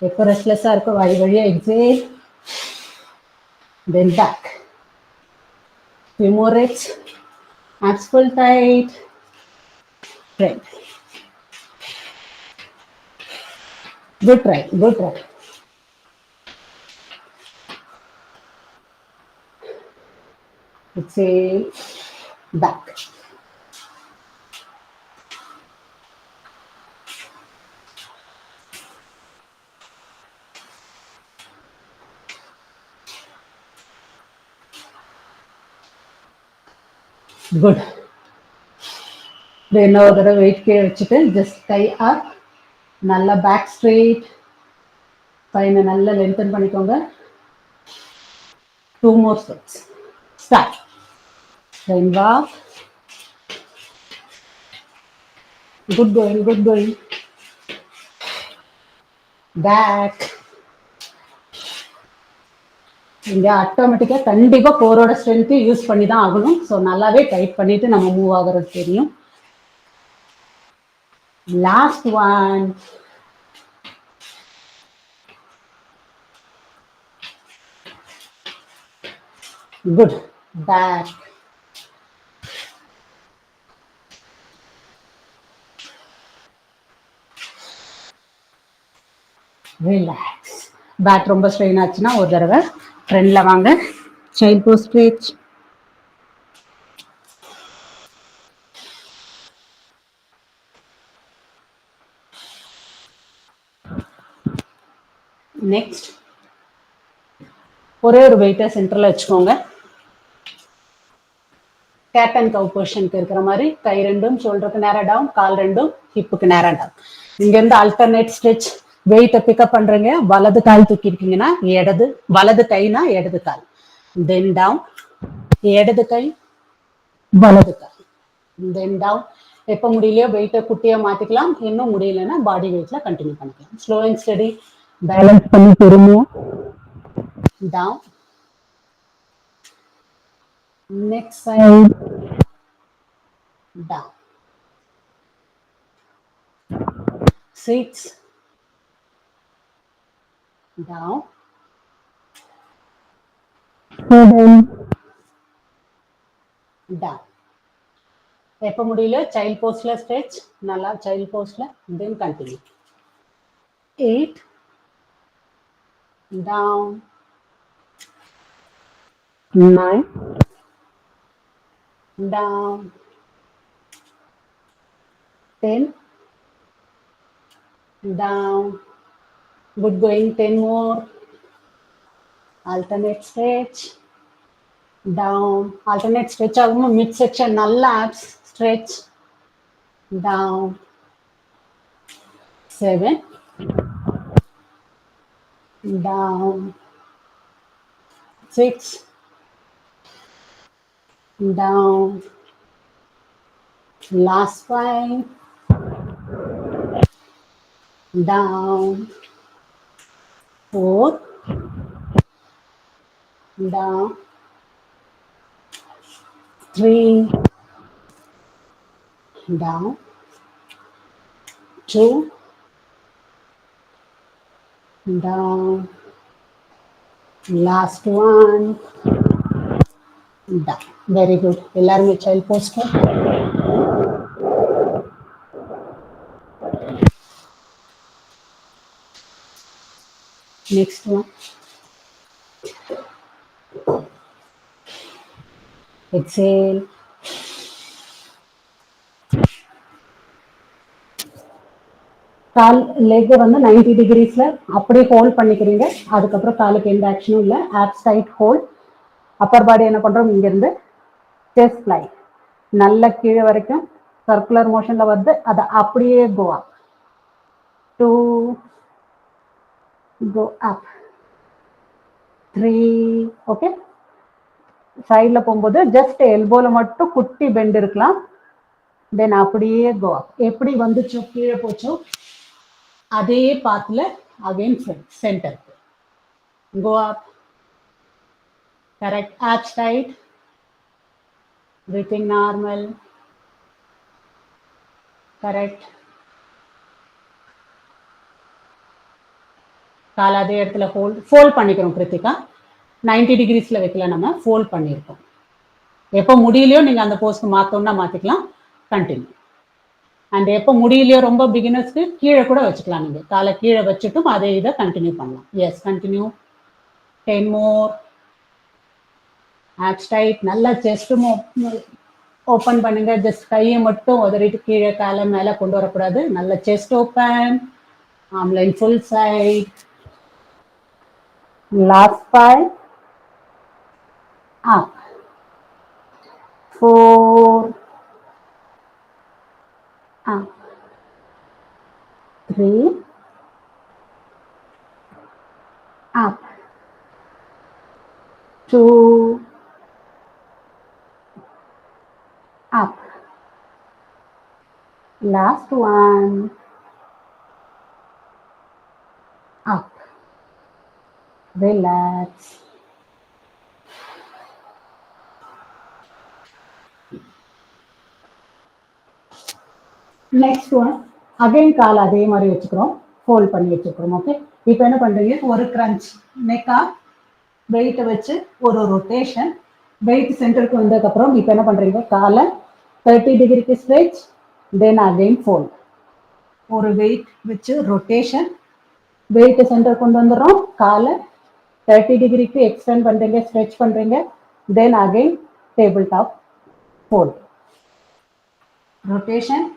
எப்போ ரெஸ்ட்லெஸ்ஸா இருக்கோ வழியா exhale, then back. Few more reps. Abs full tight. Right. Good try. Good try. Exhale. Back. Good. Then now the weight கீழே வச்சுட்டு just tie up. நல்லா back straight. பையனை நல்லா lengthen பண்ணிக்கோங்க. 2 more steps. Start. Then walk. Good going, good going. Back. இங்க ஆட்டோமேட்டிக்கா கண்டிப்பா கோரோட strength use பண்ணி தான் ஆகணும். ஸோ நல்லாவே டைட் பண்ணிட்டு நம்ம மூவ் ஆகுறது தெரியும். Last one. Good. Back. Relax. Back ரொம்ப ஸ்ட்ரெயின் ஆச்சுன்னா ஒரு தடவை ஃப்ரெண்ட்ல வாங்க, சைல்ட் போஸ் ஸ்ட்ரெச். நெக்ஸ்ட் ஒரே ஒரு வெயிட்டை சென்டர்ல வச்சுக்கோங்க. கேட் அண்ட் கவ் பொசிஷனுக்கு இருக்கிற மாதிரி கை ரெண்டும் ஷோல்டருக்கு நேரா டவுன், கால் ரெண்டும் ஹிப்புக்கு நேரா டவுன். இங்க இருந்து ஆல்டர்னேட் ஸ்ட்ரெச் வெயிட்டை பிக்கப் பண்றீங்க, வலது கால் தூக்கி இருக்கீங்கன்னா இடது, வலது கைனா இடது கால், தென் டவுன், இடது கை வலது கால், தென் டவுன். எப்போ முடியலையோ வெயிட்டை குட்டியா மாத்திக்கலாம், இன்னும் முடியலன்னா பாடி வெயிட்ல கண்டினியூ பண்ணிக்கலாம். ஸ்லோ அண்ட் ஸ்டடி, பேலன்ஸ் பண்ணி பொறுமையா down. Next side, down. 6, down. 7, down. எப்போ முடியல சைல்ட் போஸ்ட்ல ஸ்ட்ரெச், நல்லா சைல்ட் போஸ்ட்ல, தென் continue. 8, down. 9, down. 10, down. Good going. 10 more. Alternate stretch, down. Alternate stretch ஆகும், mid section நல்ல abs stretch, down. 7, down. 6, down. Last 5, down. 4, down. 3, down. 2, down. Last one, down. Very good. எல்லாருமே child pose. Next one. Exhale. கால் leg வந்து 90 டிகிரிஸ்ல அப்படியே hold பண்ணிக்கிறீங்க. அதுக்கப்புறம் காலுக்கு எந்த ஆக்ஷனும் இல்லை. Abs tight hold. Upper body என்ன பண்றோம், இங்க இருந்து செஸ்ட் ஃப்ளை நல்ல கீழே வரைக்கும் சர்க்குலர் மோஷன்ல வந்து அதை அப்படியே கோ அப், 2, கோ அப், 3. ஓகே, சைட்ல போகும்போது ஜஸ்ட் எல்போல மட்டும் குட்டி பெண்ட் இருக்கலாம். தென் அப்படியே கோ அப். எப்படி வந்துச்சோ கீழே போச்சோ அதே பாத்துல again center go up. Correct. Abs tight, breathing normal. Correct. கால் அதே இடத்துல ஃபோல்ட் பண்ணிக்கிறோம். கிருத்திகா 90 டிகிரிஸ்ல வைக்கல, நம்ம ஃபோல்ட் பண்ணியிருக்கோம். எப்போ முடியலையோ நீங்க அந்த போஸ்ட் மாத்தோம்னா மாத்திக்கலாம். கண்டினியூ. அண்ட் எப்போ முடியலையோ ரொம்ப பிகினர்ஸ்க்கு கீழே கூட வச்சுக்கலாம். நீங்க காலை கீழே வச்சுட்டும் அதே இதை கண்டினியூ பண்ணலாம். Yes, continue. 10 more. Abs tight. நல்லா செஸ்டும் ஓப்பன் பண்ணுங்க. ஜஸ்ட் கையை மட்டும் உதறிட்டு கீழே காலை மேலே கொண்டு வரக்கூடாது. நல்ல chest open, arm line full side. Last 5, up, 4, up, 3, up, 2, up. Last one, up. Relax. Next one, again call அதே மாதிரி வச்சுக்கிறோம், ஃபோல்ட் பண்ணி வச்சுக்கிறோம். ஓகே, இப்போ என்ன பண்றீங்க, ஒரு கிரன்ச் நெக்கா வெயிட்டை வச்சு ஒரு ரொட்டேஷன். வெயிட் சென்டருக்கு வந்ததுக்கப்புறம் இப்போ என்ன பண்றீங்க, காலை 30 டிகிரிக்கு ஸ்ட்ரெச், தென் அகைன் ஃபோல்ட். ஒரு வெயிட் வச்சு ரொட்டேஷன், வெயிட் சென்டர் கொண்டு வந்துடுறோம், காலை 30 டிகிரிக்கு எக்ஸ்டெண்ட் பண்றீங்க, ஸ்ட்ரெச் பண்றீங்க, then again table top fold. Rotation,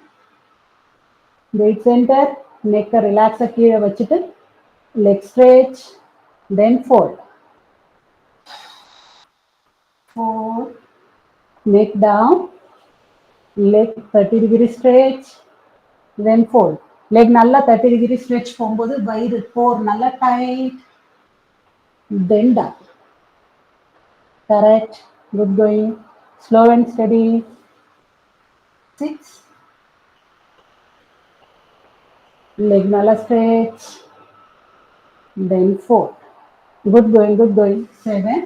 weight center, நெக்கை ரிலாக்ஸாக கீழே வச்சுட்டு leg stretch, then fold. 4, neck down, leg 30 degree stretch, then fold. Leg நல்லா 30 டிகிரி ஸ்ட்ரெச் போகும்போது வயிறு 4 நல்லா tight, bend up. Correct. Good going. Slow and steady. 6. Leg nala stretch. Then 4. Good going, good going. 7.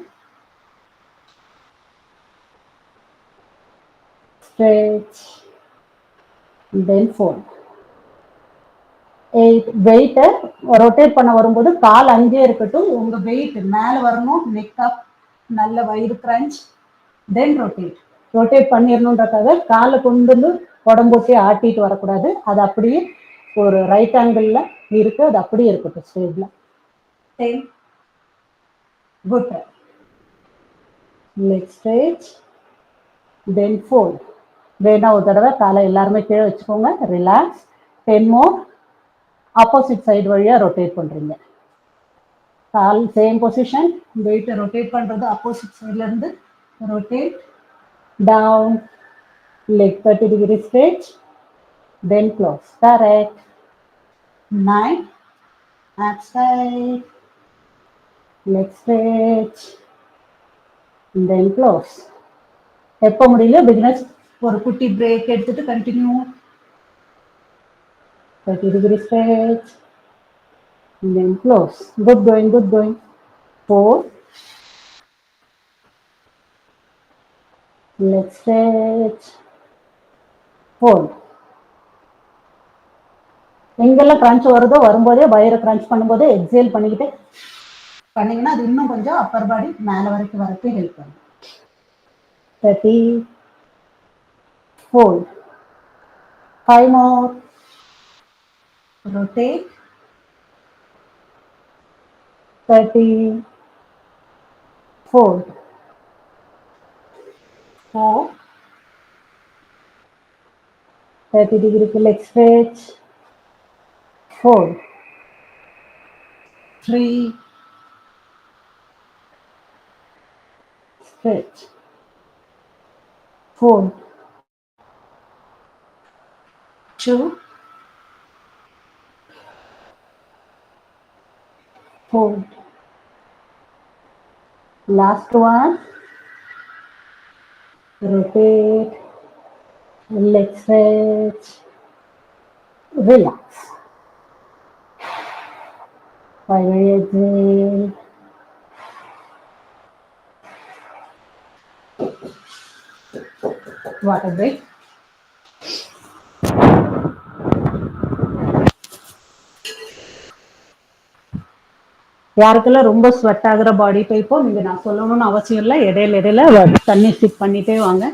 Stretch. Then 4. 8. Weight rotate பண்ண வரும்போது கால் அங்கே இருக்கட்டும், உங்க weight மேல வரணும், neck up, நல்ல வயிறு crunch, then rotate பண்ணிடணுன்றக்காக காலை கொண்டு வந்து உடம்போட்டே ஆட்டிட்டு வரக்கூடாது. அது அப்படியே ஒரு ரைட் ஆங்கிள் இருக்கு, அது அப்படியே இருக்கட்டும் ஸ்டேஜ்ல. 10. Good. Leg stretch, then fold. வேணா ஒரு தடவை காலை எல்லாருமே கீழே வச்சுக்கோங்க, ரிலாக்ஸ். 10 more. ஆப்போசிட் சைடு வழியா ரொட்டேட் பண்றீங்க. கால் சேம் பொசிஷன், வெயிட்டை ரொட்டேட் பண்றது ஆப்போசிட் சைட்ல இருந்து rotate down, leg 30 degree stretch, then close. Correct. 9. Abs tight, leg stretch, then close. எப்போ முடியல பிகினர்ஸ் ஒரு குட்டி பிரேக் எடுத்துட்டு continue. 30 degree stretch, and then close. Good going, good going. 4. Leg stretch, fold. எங்கெல்லாம் crunch வருதோ வரும்போதே வயிறு கிரன்ச் பண்ணும்போது எக்ஸேல் பண்ணிக்கிட்டு பண்ணீங்கன்னா அது இன்னும் கொஞ்சம் அப்பர் பாடி மேல வரைக்கும் வரக்கு ஹெல்ப் பண்ணும். 30. Fold. 5 more. Rotate. 30. Fold. 4. 30 degree leg stretch. Fold. 3. Stretch. Fold. 2. Fold. Last one. Rotate. Leg stretch. Relax. Finally exhale. Water break. யாருக்கெல்லாம் ரொம்ப ஸ்வெட் ஆகுற பாடி டைப்போ நீங்க நான் சொல்லணும்னு அவசியம் இல்லை, இடையில இடையில தண்ணி ஸ்டிப் பண்ணிட்டே வாங்க.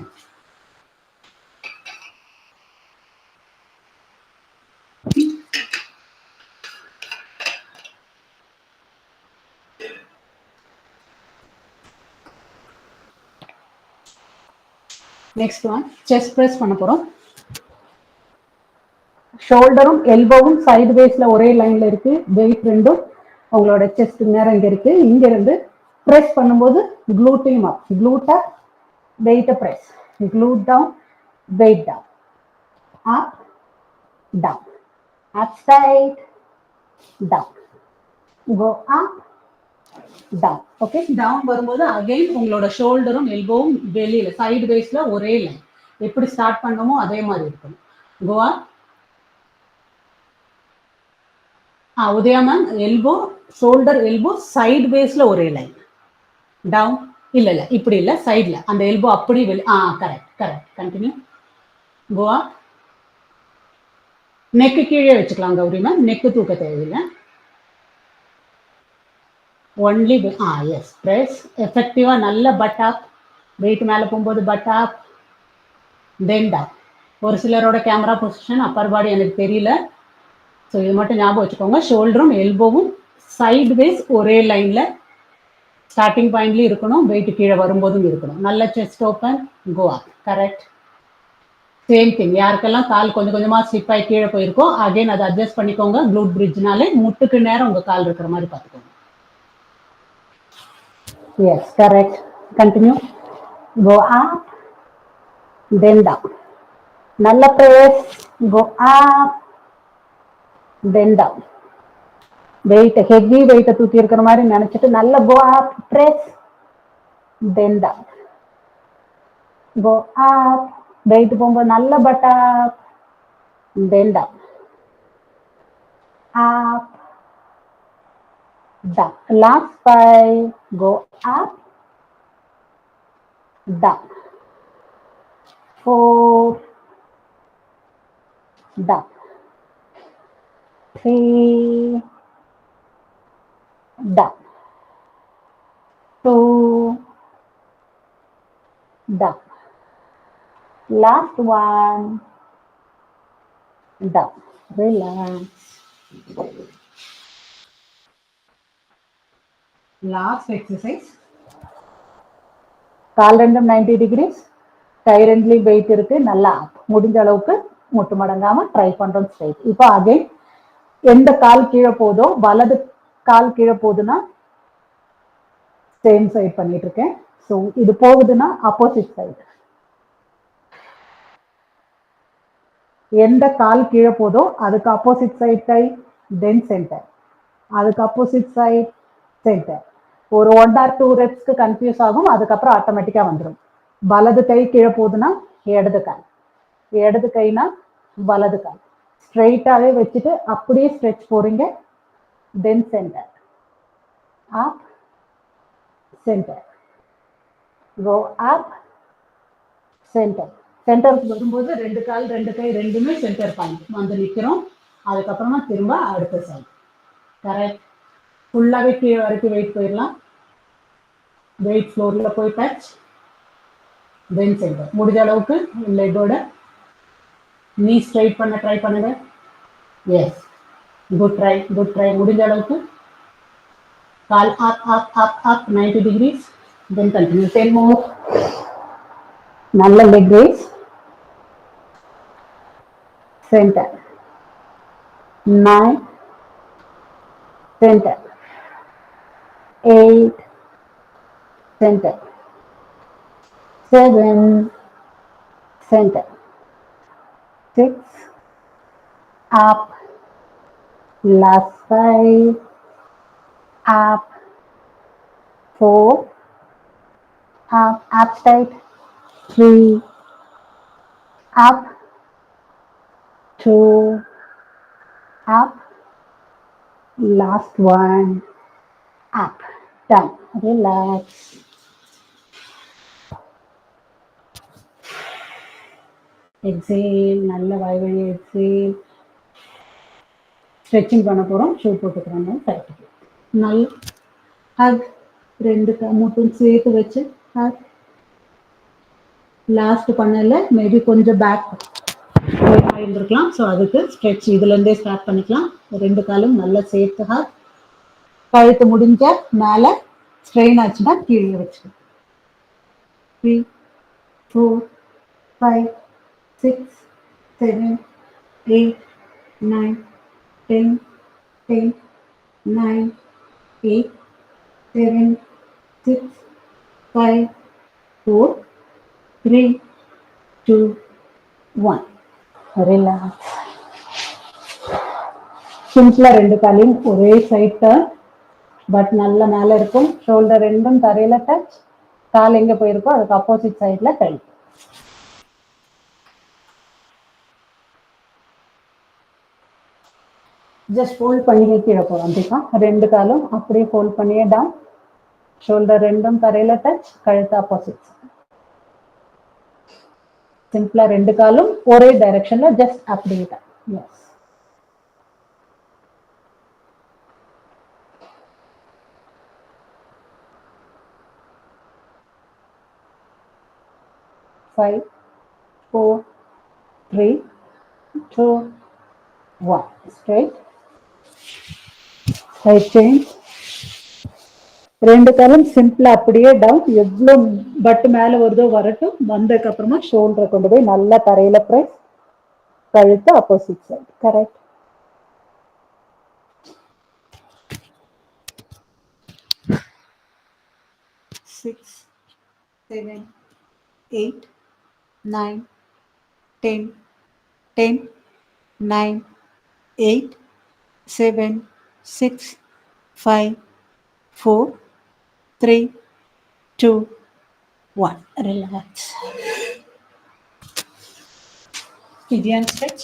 நெக்ஸ்ட் ஒன் செஸ்ட் பிரஸ் பண்ண போறோம். ஷோல்டரும் எல்போவும் சைடு வேஸ்ல ஒரே லைன்ல இருக்கு, வெயிட் ரெண்டும் உங்களோட செஸ்ட் நேரம் இங்க இருக்கு. இங்க இருந்து பிரஸ் பண்ணும்போது க்ளூட்டையும் up, glute up, weight press, glute down, weight down, up down, up side down, go up down. Okay, down வரும்போது அகைன் உங்களோட ஷோல்டரும் எல்போவும் வெளியில சைடு வேஸ்ல ஒரே லைன், எப்படி ஸ்டார்ட் பண்ணமோ அதே மாதிரி இருக்கணும். Go up. Udaya ma'am elbow shoulder elbow side பேஸ்ல ஒரே லைன், டவுன் இல்ல இல்ல இப்படி இல்ல சைட்ல அந்த எல்போ அப்படி correct correct. Continue. Goa. Neck கீழே வச்சுக்கலாம் கௌரி மேம், நெக்கு தூக்க தேவையில்லை. ஒன்லி எஸ் பிரஸ் எஃபெக்டிவா நல்ல பட் அப், வெயிட் மேல போகும்போது பட் அப், தென் டவுன். ஒரு சிலரோட கேமரா பொசிஷன் அப்பர் பாடி எனக்கு தெரியல, ஸோ இது மட்டும் ஞாபகம் வச்சுக்கோங்க. ஷோல்டரும் எல்போவும் சைடு வேஸ் ஒரே லைன்ல ஸ்டார்டிங் பாயிண்ட்லயும் இருக்கணும், வெயிட் கீழே வரும்போதும் இருக்கணும். நல்ல செஸ்ட் ஓப்பன், கோ அப். கரெக்ட். சேம் திங், யாருக்கெல்லாம் கால் கொஞ்சம் கொஞ்சமா ஸ்லிப் ஆகி கீழே போயிருக்கோ அகைன் அதை அட்ஜஸ்ட் பண்ணிக்கோங்க. க்ளூட் பிரிட்ஜ்னாலே முட்டுக்கு நேரம் உங்க கால் இருக்கிற மாதிரி பார்த்துக்கோங்க. Yes correct. கண்டினியூ. கோ அப், தென் டவுன். நல்ல பிரஸ், கோ அப், then down. Weight, heavy weight தூக்கி இருக்கிற மாதிரி நினைச்சிட்டு நல்ல go up, press, then down. Go up, weight போகும்போது நல்ல butt up, then down. Up, down. Last 5, go up, down. 4, down. 3, down. 2, down. Last one, down. Relax. Last exercise. கால் ரெண்டும் 90 degrees, கை ரெண்டுலையும் wait இருக்கு, நல்லா முடிஞ்ச அளவுக்கு முட்டு மடங்காம ட்ரை பண்றோம் ஸ்ட்ரைட். இப்போ அகைன் எந்த கால் கீழே போதோ, வலது கால் கீழே போகுதுன்னா சேம் சைட் பண்ணிட்டு இருக்கேன். ஸோ இது போகுதுன்னா ஆப்போசிட் சைடு. எந்த கால் கீழே போதோ அதுக்கு ஆப்போசிட் சைட் கை, தென் சென்டர். அதுக்கு ஆப்போசிட் சைட், சென்டர். ஒரு 1 or 2 ரெப்ஸ்க்கு கன்ஃபியூஸ் ஆகும், அதுக்கப்புறம் ஆட்டோமேட்டிக்கா வந்துடும். வலது கை கீழே போகுதுன்னா இடது கால், இடது கைனா வலது கால். ஸ்ட்ரெயிட்டாவே வச்சுட்டு அப்படியே ஸ்ட்ரெச் போறீங்க, தென் சென்டர், அப், சென்டர், கோ அப், சென்டர். சென்டருக்கு வரும்போது ரெண்டு கால் ரெண்டு கை ரெண்டுமே சென்டர் பாயிண்ட் வந்து நிற்கிறோம். அதுக்கப்புறமா திரும்ப அடுத்த சைடு. கரெக்ட். ஃபுல்லாகவே கீழே வரைக்கும் வெயிட் போயிடலாம். வெயிட் ஃப்ளோரில் போய் டச், தென் சென்டர். முடிஞ்ச அளவுக்கு லெக்கோட நீ ஸ்ட்ரைட் பண்ண ட்ரை பண்ணுங்க. Yes, good try, good try. முடிஞ்ச அளவுக்கு கால் up up up up 90 degrees, then continue. 10 more. நல்ல leg raise. Center, 9, center, 8, center, 7, center, 6, up, last 5, up, 4, up tight, 3, up, 2, up, last one, up, done. Relax. Exhale, நல்ல வாய் வழி exhale. Stretching பண்ண போறோம். Shoe போட்டுக்கிறோம். டைட்டுக்கு நல்ல ஹக், ரெண்டு மூட்டும் சேர்த்து வச்சு ஹக். லாஸ்ட் பண்ணல மேபி கொஞ்சம் பேக் இருந்திருக்கலாம். ஸோ அதுக்கு ஸ்ட்ரெச் இதுலேருந்தே ஸ்டார்ட் பண்ணிக்கலாம். ரெண்டு காலும் நல்லா சேர்த்து ஹக். கழுத்து முடிஞ்ச மேலே ஸ்ட்ரெயின் ஆச்சுன்னா கீழே வச்சுக்கலாம். 3, 4, 5, 6, 7, 8, 9, 10, 10, 9, 8, 7, 6, 5, 4, 3, 2, 1. ரிலாக்ஸ். சிம்பிளா ரெண்டு காலையும் ஒரே சைட் டர்ன், பட் நல்ல மேல இருக்கும். ஷோல்டர் ரெண்டும் தரையில டச். கால் எங்க போயிருக்கோ அதுக்கு ஆப்போசிட் சைட்ல டச். ஜஸ்ட் ஃபோல்ட் பண்ணியே கீழே போகிறோம். அப்படிக்கா ரெண்டு காலும் அப்படியே ஃபோல்ட் பண்ணியே டவுன். ஷோல்டர் ரெண்டும் தரையில டச், கழுத்து ஆப்போசிட். சிம்பிளா ரெண்டு காலும் ஒரே டைரக்ஷன்ல ஜஸ்ட் அப்படியே தான். S. Five, 4, 3, 2, 1. Straight. Side change. ரெண்டு காலும் சிம்பிளா அப்படியே டவுன். எவ்வளோ பட்டு மேல வருதோ வரட்டும். வந்ததுக்கு அப்புறமா ஷோல்டரை கொண்டு போய் நல்லா தரையில பிரஸ், கழுத்து opposite side. Correct. Six, 7, 8, 9, 10, 10, 9, 8, 7, 6, 5, 4, 3, 2, 1. Relax. Pigeon stretch.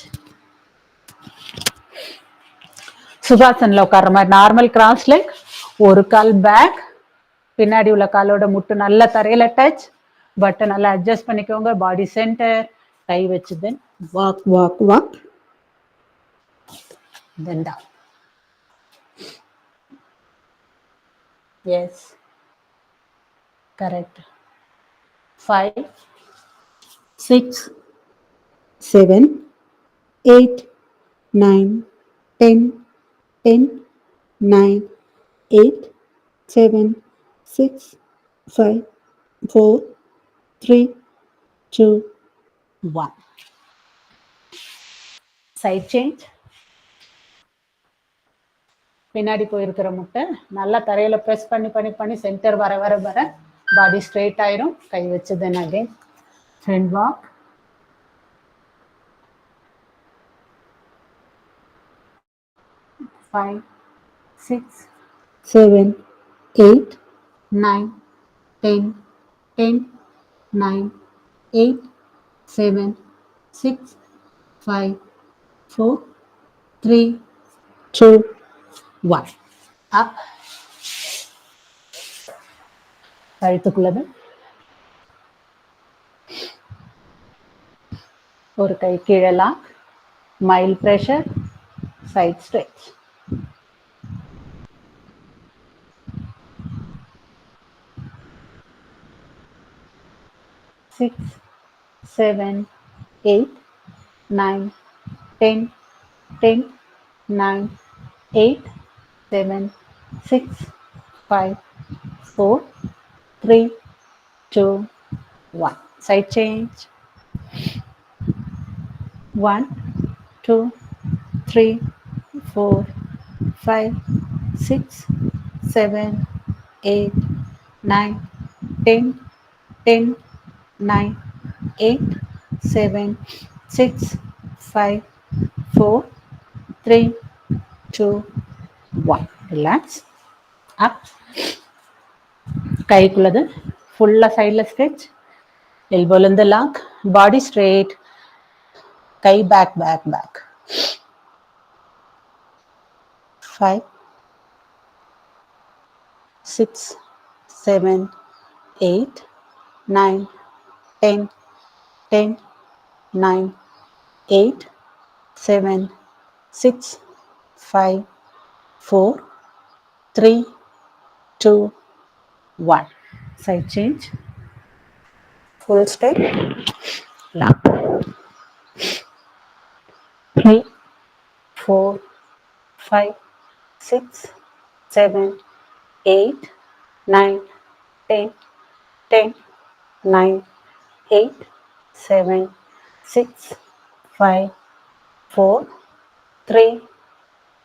சுகாசனில் உட்கார்ற மாதிரி நார்மல் கிராஸ் லெக், ஒரு கால் பேக், பின்னாடி உள்ள காலோட முட்டு நல்லா தரையில டச், பட்டை நல்லா அட்ஜஸ்ட் பண்ணிக்கோங்க, பாடி சென்டர், கை வச்சு then walk walk walk, then down. Yes, correct. 5, 6, 7, 8, 9, 10, 10, 9, 8, 7, 6, 5, 4, 3, 2, 1. Side change. பின்னாடி போயிருக்கிற முட்டை நல்லா தரையில ப்ரெஸ் பண்ணி பண்ணி பண்ணி சென்டர் வர வர வர பாடி ஸ்ட்ரெயிட் ஆயிரும். கை வச்சு then again front walk. Five, 6, 7, 8, 9, 10, 10, 9, 8, 7, 6, 5, 4, 3, 2, 1. Up. கழுத்துக்குள்ளது. ஒரு கை கீழே lock, mild pressure, side stretch. Six, 7, 8, 9, 10, 10, 9, 8, 7, 6, 5, 4, 3, 2, 1. Side change. 1, 2, 3, 4, 5, 6, 7, 8, 9, 10, 10, 9, 8, 7, 6, 5, 4, 3, 2, 1. Relax. Up. கைக்குள்ளது ஃபுல்லா சைடில் ஸ்ட்ரெச், எல்போலேருந்து லாக், பாடி ஸ்ட்ரெயிட், கை back back back. 5, 6, 7, 8, 9, 10, 10, 9, 8, 7, 6, 5, 4, 3, 2, 1. Side change. Full step. Lock. 3, 4, 5, 6, 7, 8, 9, 10, 10, 9, 8, 7, 6, 5, 4, 3,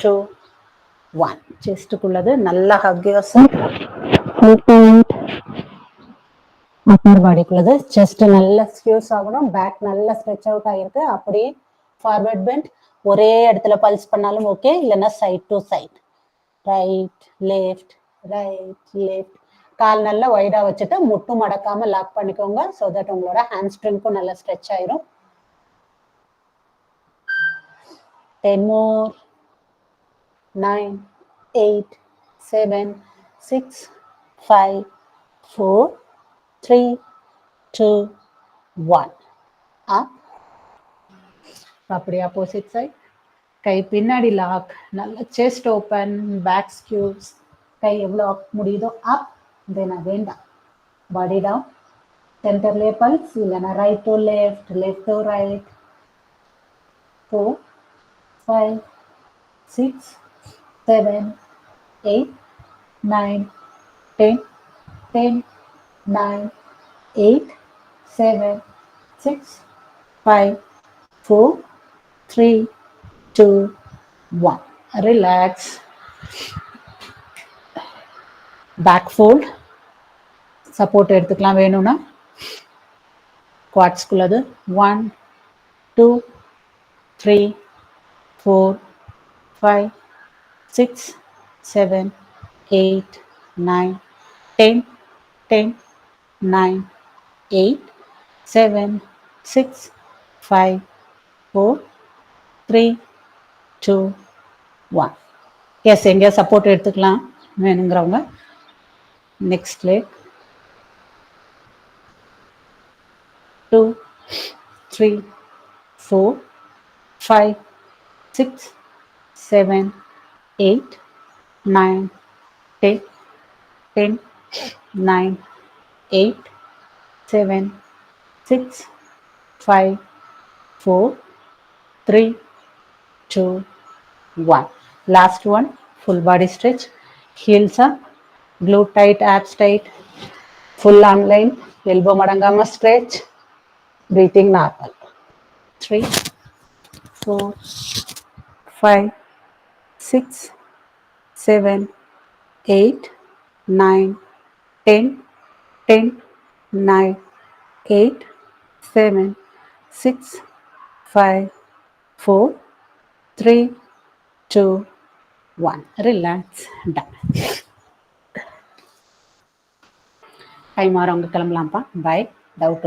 2, 1. செஸ்ட்டுக்குள்ளது நல்லா ஹக் யோர்செல்ஃப். அப்பர் பாடிக்குள்ளது செஸ்ட் நல்லா ஸ்கியூஸ் ஆகணும், பேக் நல்லா ஸ்ட்ரெச் அவுட் ஆகிருக்கு. அப்படியே ஃபார்வர்ட் பெண்ட், ஒரே இடத்துல பல்ஸ் பண்ணாலும் ஓகே, இல்லைன்னா side to side, right left right left. கால் நல்லா வைடா வச்சுட்டு முட்டு மடக்காம லாக் பண்ணிக்கோங்க, ஸோ தட் உங்களோட ஹேண்ட் ஸ்ட்ரிங்க்கும் நல்லா ஸ்ட்ரெச் ஆயிரும். 10 more. 9, 8, 7, 6, 5, 4, 3, 2, 1. Up. அப்படியே ஆப்போசிட் சைட். கை பின்னாடி லாக், நல்ல செஸ்ட் ஓப்பன், பேக் ஸ்கியூஸ், கை எவ்வளோ அப் முடியுதோ அப், தென் அகைன் டவுன், பாடி டவுன். சென்டர்லேயே பல்ஸ், இல்லைன்னா right to left, left to right. 4, 5, 6, 7, 8, 9, 10, 10, 9, 8, 7, 6, 5, 4, 3, 2, 1. Relax. Back fold. Support எடுத்துக்கலாம் வேணும்னா. குவாட்ஸ்குள்ளது 1, 2, 3, 4, 5, 6, 7, 8, 9, 10, 10, 9, 8, 7, 6, 5, 4, 3, 2, 1. எஸ், எங்கேயா சப்போர்ட் எடுத்துக்கலாம் வேணுங்கிறவங்க. Next leg. 2, 3, 4, 5, 6, 7, 8, 9, 10, 10, 9, 8, 7, 6, 5, 4, 3, 2, 1. Last one, full body stretch. Heels up, glute tight, abs tight, full arm line, elbow madangama stretch, breathing normal. 3, 4, 5, 6, 7, 8, 9, 10, 10, 9, 8, 7, 6, 5, 4, 3, 2, 1. Relax. Done. Time ஆறவங்க கிளம்பலாம்ப்பா. Bye. Doubt